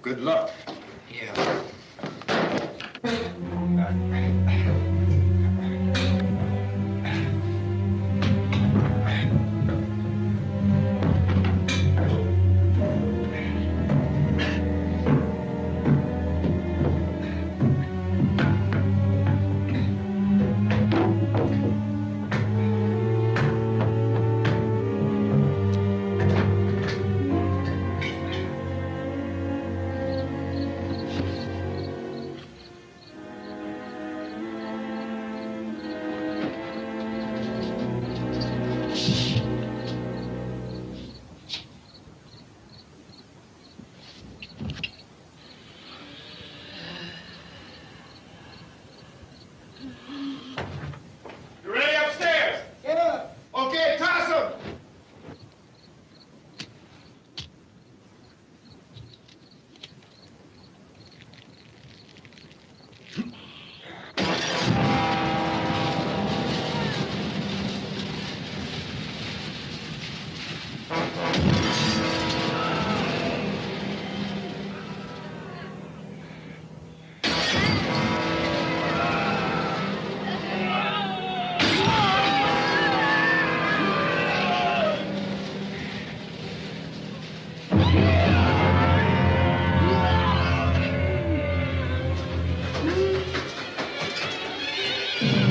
Good luck. Yeah. You ready upstairs? Yeah. Okay, toss them.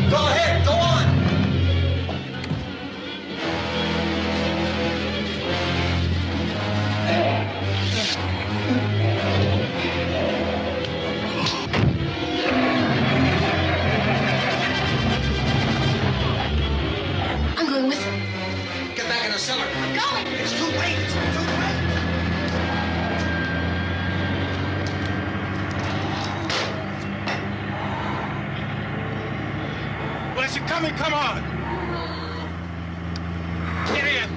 Go ahead, go on. I'm going with them. Get back in the cellar. I'm going. It's too late. It's too late. Well, is it coming? Come on. Get in.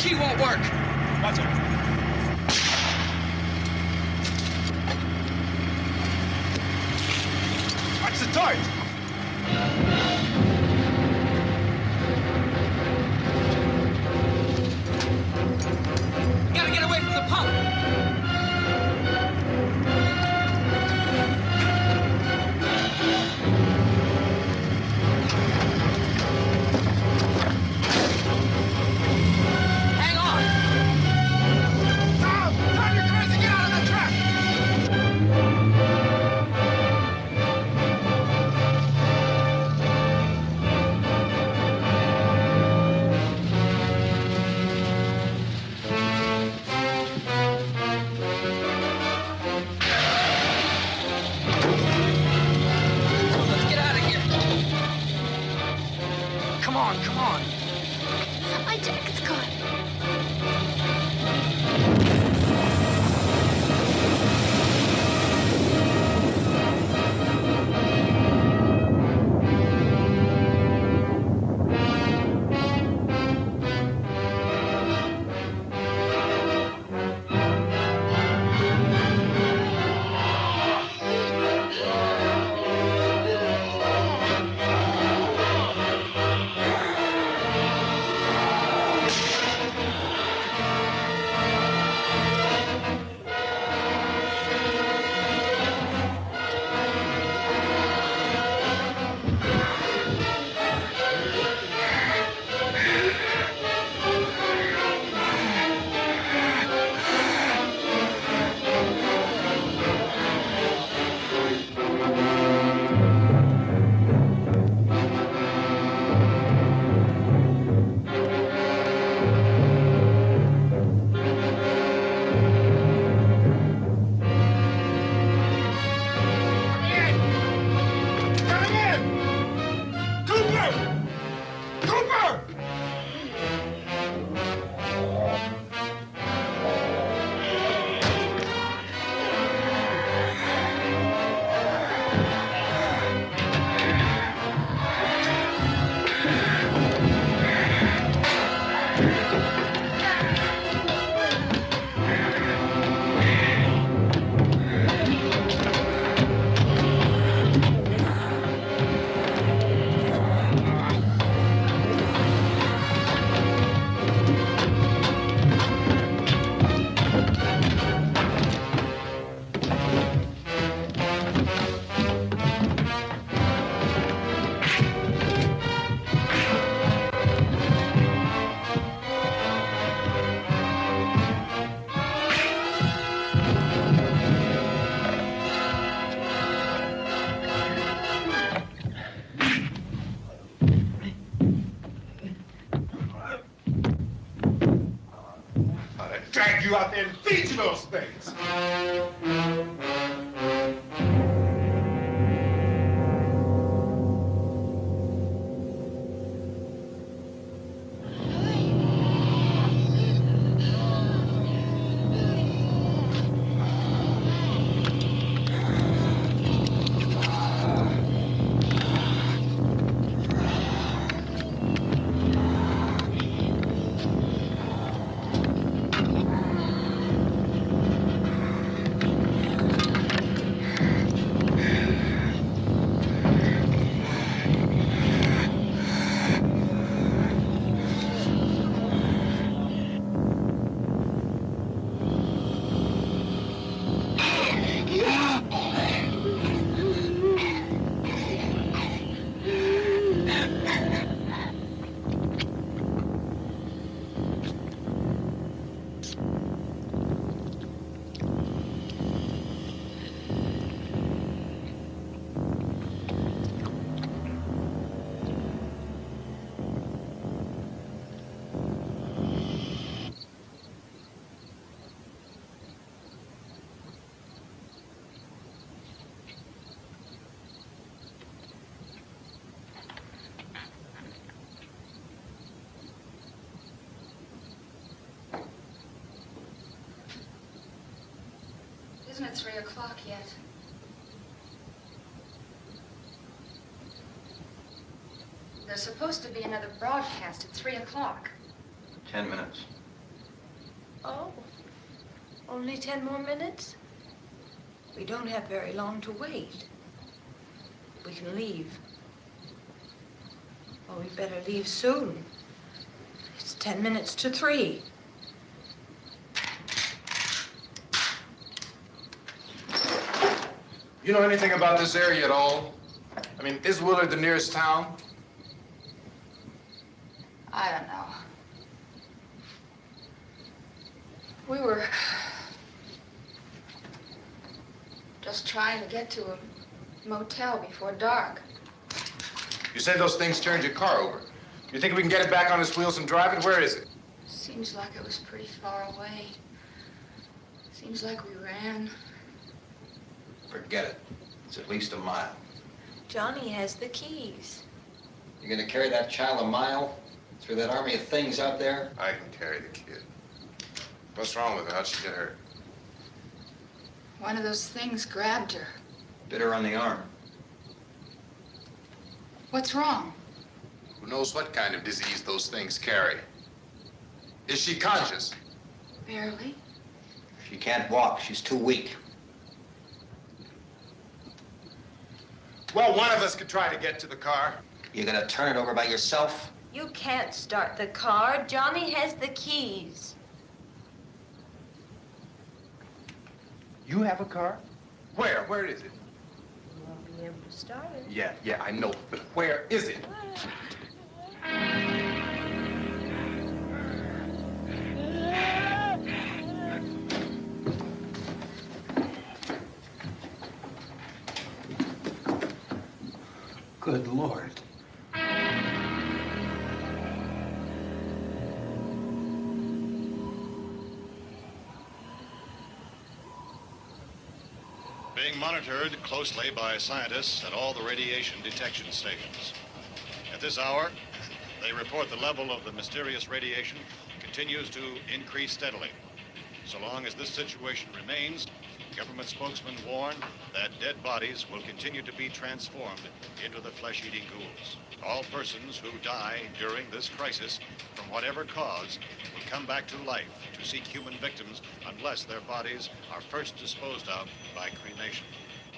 key won't work. Watch it. Watch the dart. Gotta get away from the pump. Hang on. Tom! Tom, you're crazy! Get out of the truck! Let's get out of here. Come on, come on. My jacket's caught. Drag you out there and feed you those things. Isn't it 3 o'clock yet? There's supposed to be another broadcast at 3 o'clock. 10 minutes. Oh, only 10 more minutes? We don't have very long to wait. We can leave. Well, we'd better leave soon. It's 10 minutes to 3. You know anything about this area at all? I mean, is Willard the nearest town? I don't know. We were just trying to get to a motel before dark. You said those things turned your car over. You think we can get it back on its wheels and drive it? Where is it? Seems like it was pretty far away. Seems like we ran. Forget it. It's at least a mile. Johnny has the keys. You're gonna carry that child a mile through that army of things out there? I can carry the kid. What's wrong with her? How'd she get hurt? One of those things grabbed her. Bit her on the arm. What's wrong? Who knows what kind of disease those things carry? Is she conscious? Barely. She can't walk. She's too weak. Well, one of us could try to get to the car. You're gonna turn it over by yourself? You can't start the car. Johnny has the keys. You have a car? Where? Where is it? You won't be able to start it. Yeah, I know. But where is it? Good Lord. Being monitored closely by scientists at all the radiation detection stations. At this hour, they report the level of the mysterious radiation continues to increase steadily. So long as this situation remains, government spokesmen warn that dead bodies will continue to be transformed into the flesh-eating ghouls. All persons who die during this crisis, from whatever cause, will come back to life to seek human victims unless their bodies are first disposed of by cremation.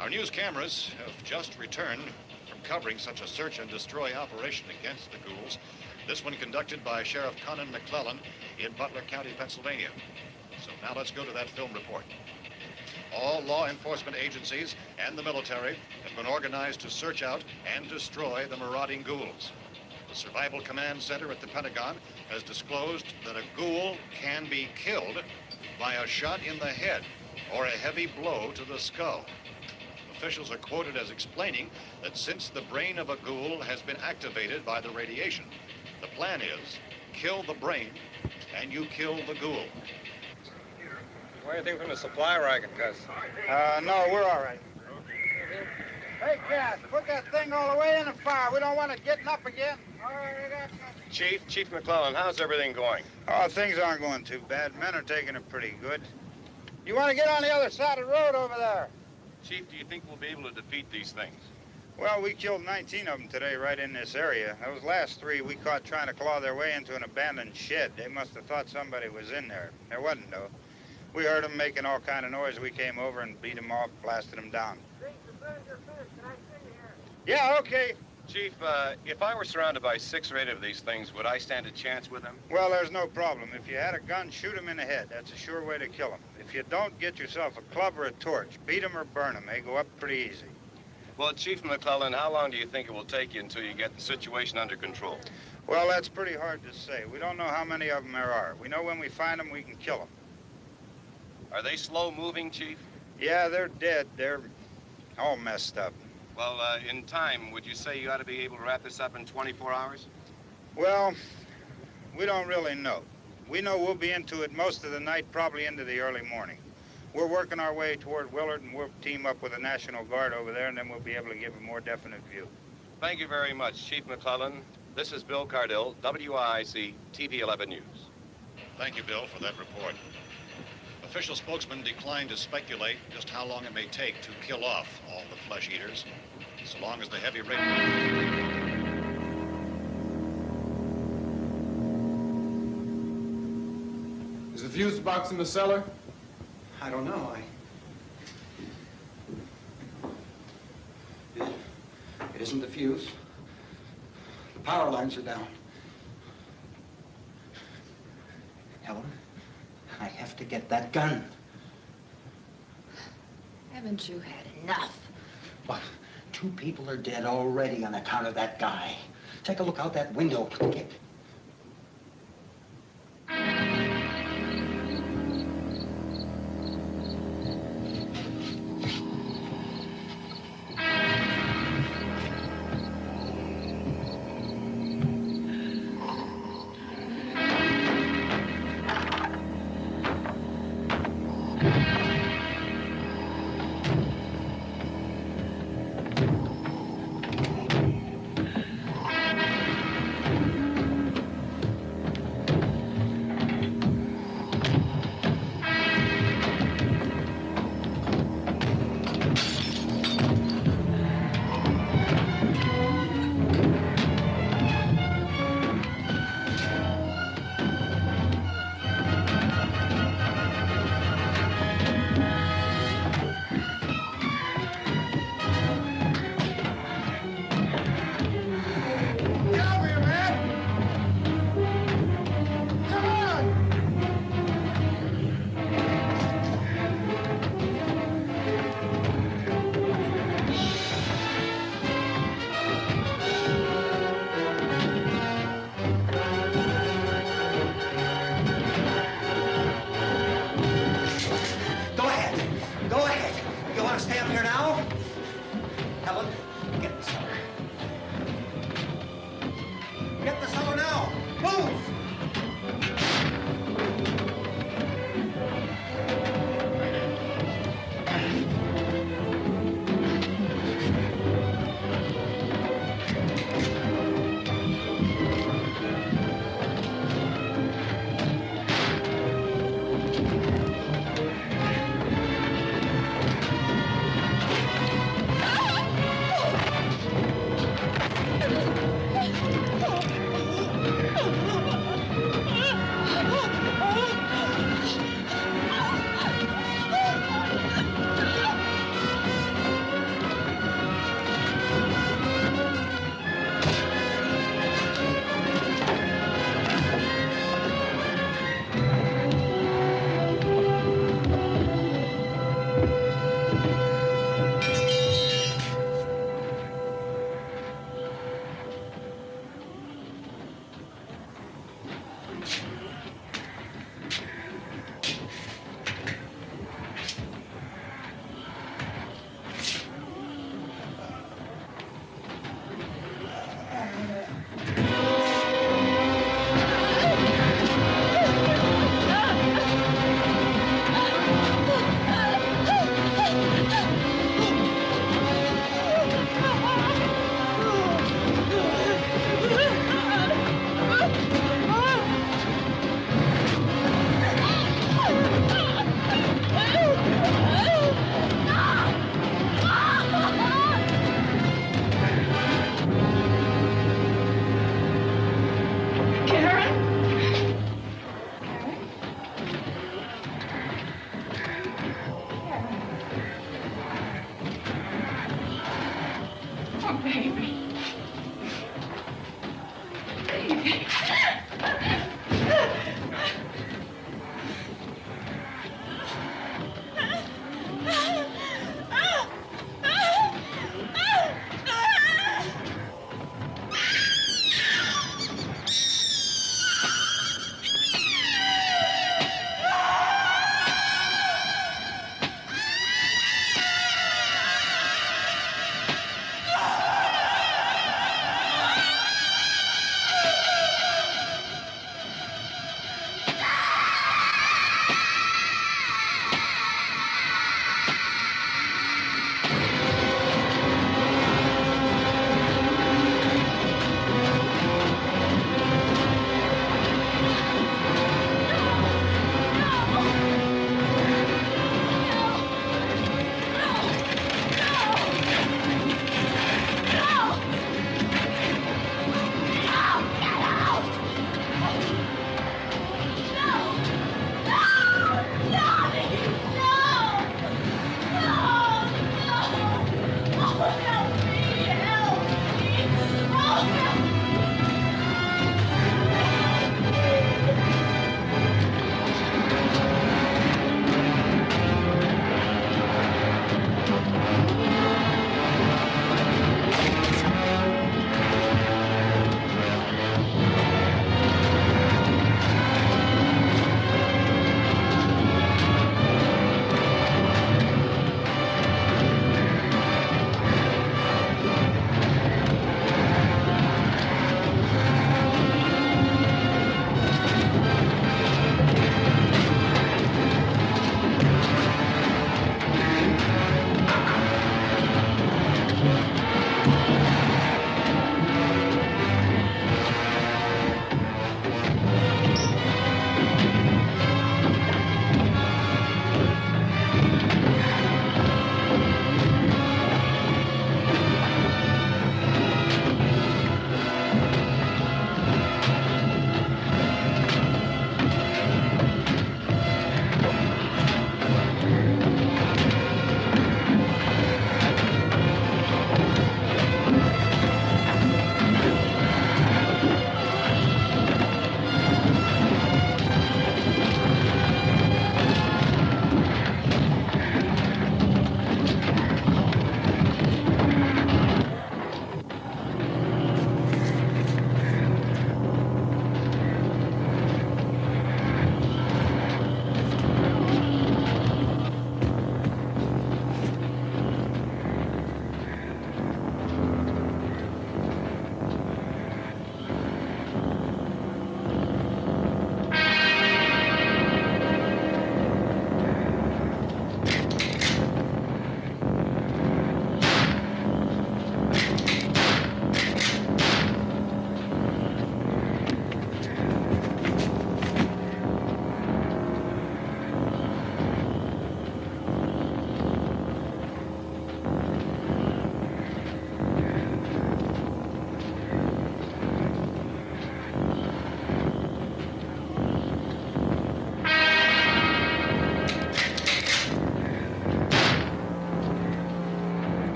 Our news cameras have just returned from covering such a search and destroy operation against the ghouls, this one conducted by Sheriff Conan McClellan in Butler County, Pennsylvania. So now let's go to that film report. All law enforcement agencies and the military have been organized to search out and destroy the marauding ghouls. The Survival Command Center at the Pentagon has disclosed that a ghoul can be killed by a shot in the head or a heavy blow to the skull. Officials are quoted as explaining that since the brain of a ghoul has been activated by the radiation, the plan is kill the brain and you kill the ghoul. Anything from the supply wagon, Gus? No, we're all right. Hey, Cass, put that thing all the way in the fire. We don't want it getting up again. All right, I got you. Chief McClellan, how's everything going? Oh, things aren't going too bad. Men are taking it pretty good. You want to get on the other side of the road over there? Chief, do you think we'll be able to defeat these things? Well, we killed 19 of them today right in this area. Those last 3 we caught trying to claw their way into an abandoned shed. They must have thought somebody was in there. There wasn't, though. We heard them making all kind of noise. We came over and beat them off, blasted them down. Yeah, okay. Chief, if I were surrounded by 6 or 8 of these things, would I stand a chance with them? Well, there's no problem. If you had a gun, shoot them in the head. That's a sure way to kill them. If you don't, get yourself a club or a torch. Beat them or burn them. They go up pretty easy. Well, Chief McClellan, how long do you think it will take you until you get the situation under control? Well, that's pretty hard to say. We don't know how many of them there are. We know when we find them, we can kill them. Are they slow-moving, Chief? Yeah, they're dead. They're all messed up. Well, in time, would you say you ought to be able to wrap this up in 24 hours? Well, we don't really know. We know we'll be into it most of the night, probably into the early morning. We're working our way toward Willard, and we'll team up with the National Guard over there, and then we'll be able to give a more definite view. Thank you very much, Chief McClellan. This is Bill Cardill, WIC TV 11 News. Thank you, Bill, for that report. Official spokesman declined to speculate just how long it may take to kill off all the flesh eaters, so long as the heavy radiation. Is the fuse box in the cellar? I don't know. It isn't the fuse. The power lines are down. Helen, I have to get that gun. Haven't you had enough? What? 2 people are dead already on account of that guy. Take a look out that window. Get.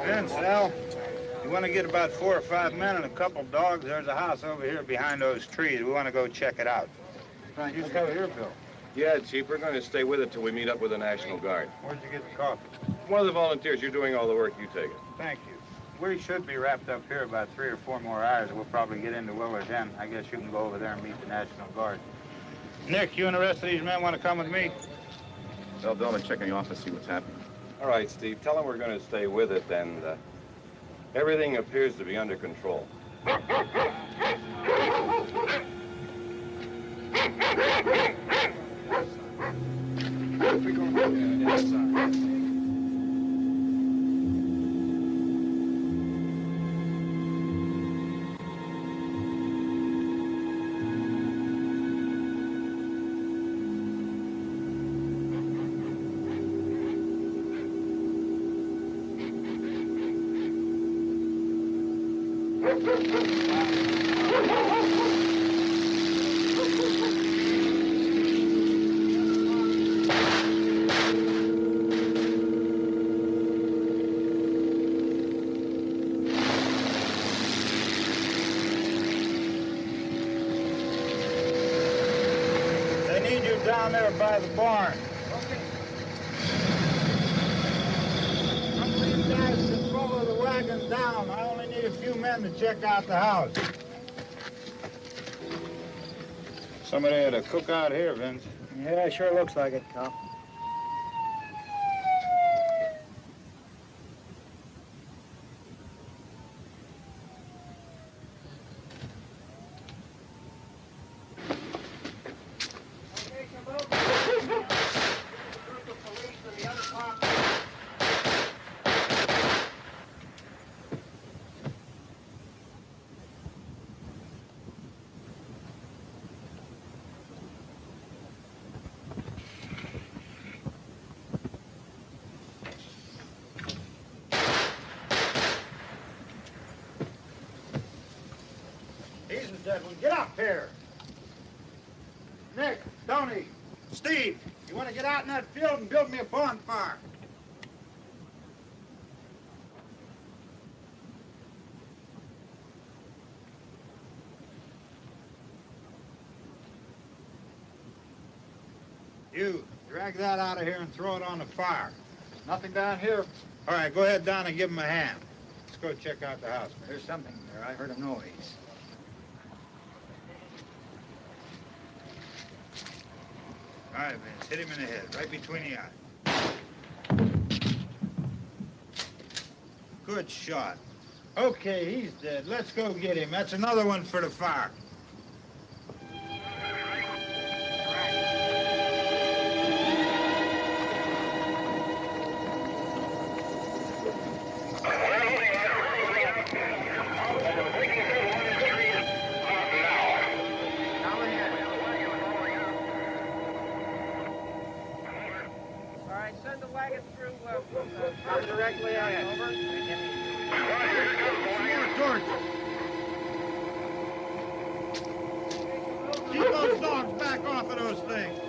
Vince, Al, you want to get about 4 or 5 men and a couple dogs? There's a house over here behind those trees. We want to go check it out. You stay here, Bill. Yeah, Chief, we're going to stay with it till we meet up with the National Guard. Where'd you get the coffee? One of the volunteers. You're doing all the work. You take it. Thank you. We should be wrapped up here about 3 or 4 more hours. We'll probably get into Willard then. I guess you can go over there and meet the National Guard. Nick, you and the rest of these men want to come with me? Well, Bill, I'm checking the office, see what's happening. All right, Steve. Tell them we're going to stay with it, and everything appears to be under control. They need you down there by the barn. Some of these guys can follow the wagon down. I only need a few men to check out the house. Somebody had a cookout here, Vince. Yeah, it sure looks like it, Cop. He's the dead one. Get up here. Nick, Tony, Steve, you want to get out in that field and build me a bonfire? You, drag that out of here and throw it on the fire. Nothing down here. All right, go ahead down and give him a hand. Let's go check out the house. There's something there. I heard a noise. All right, Vince, hit him in the head, right between the eyes. Good shot. Okay, he's dead. Let's go get him. That's another one for the fire. Directly out, over. Keep those dogs back off of those things.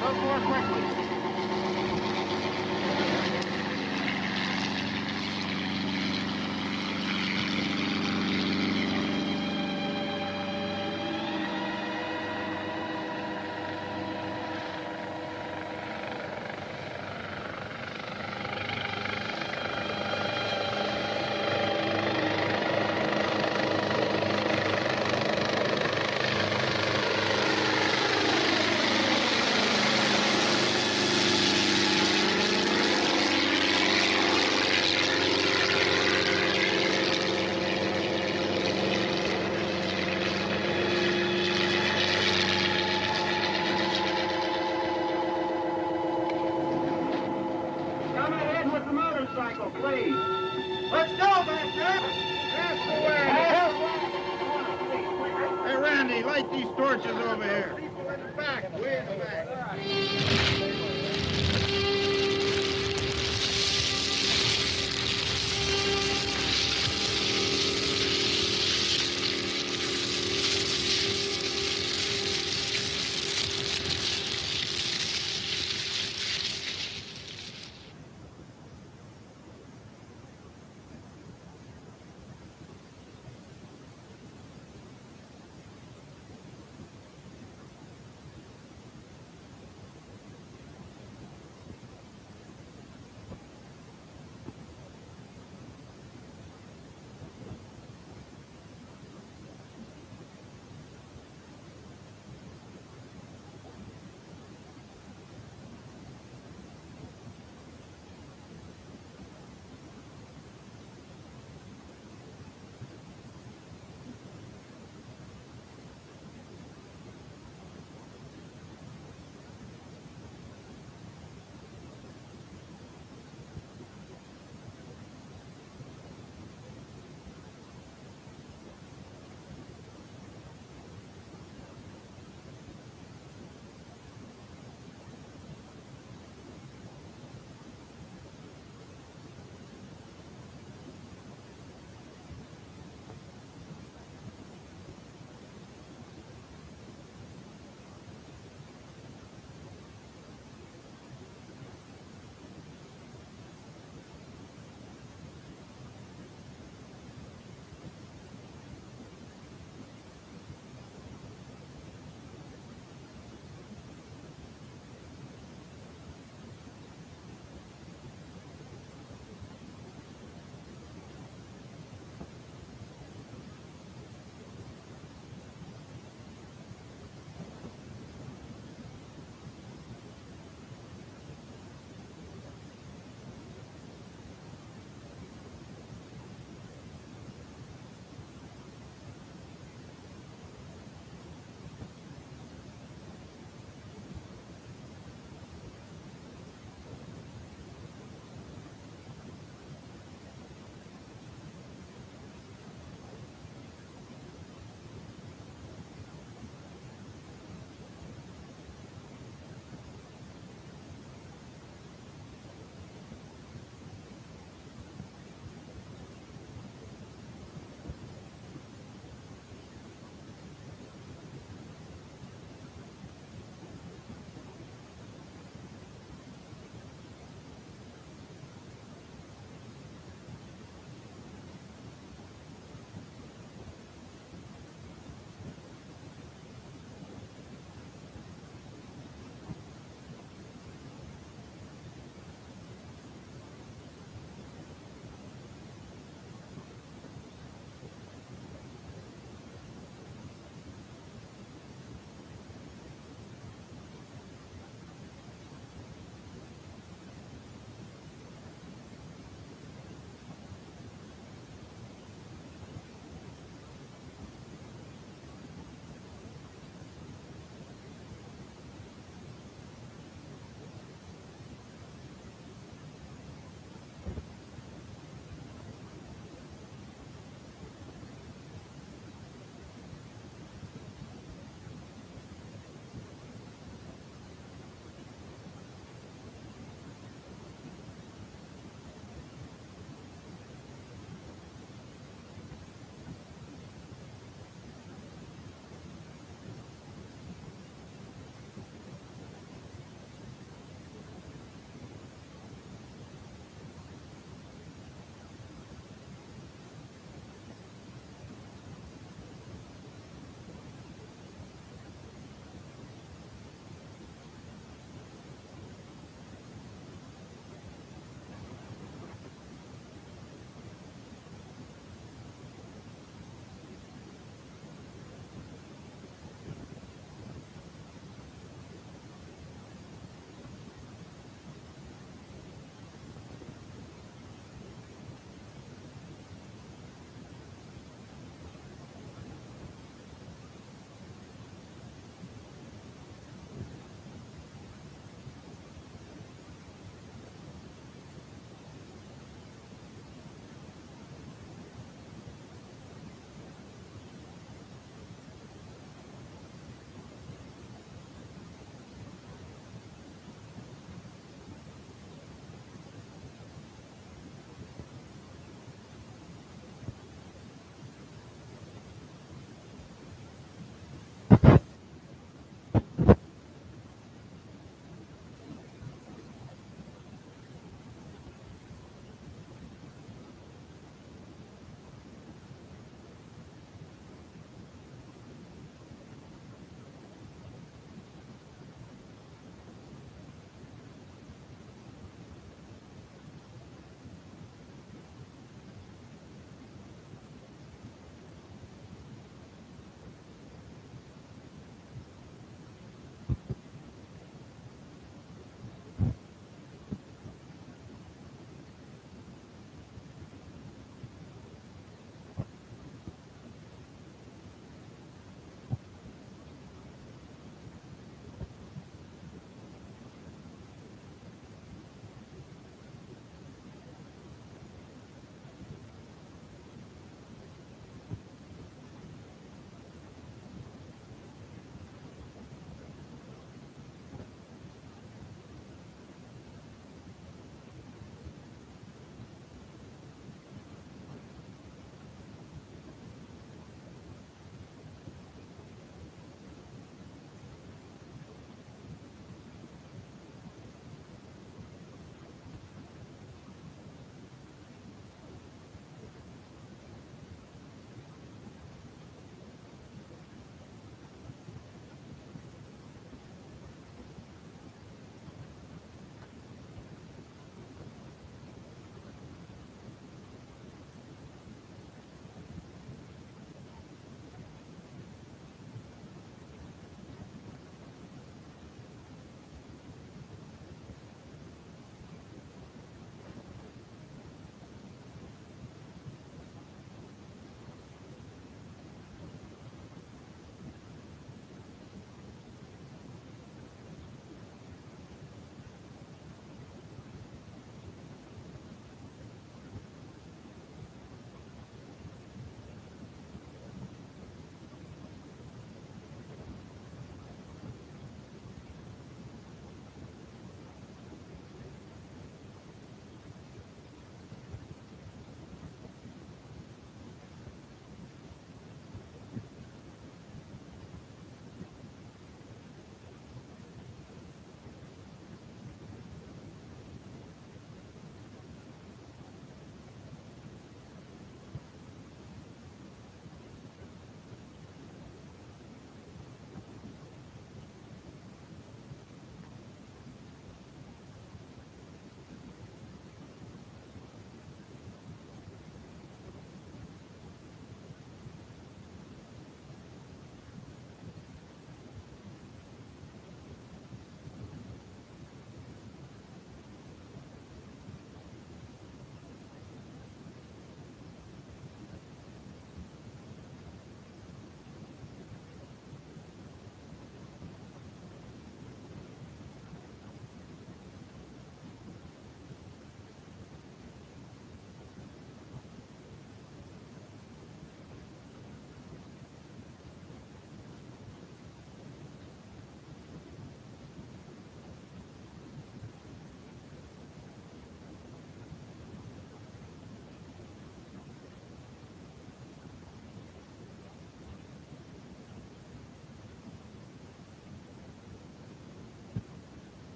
Go more quickly. Please. Let's go back there. That's the way. Hey, Randy, light these torches over here. Back, way in the back.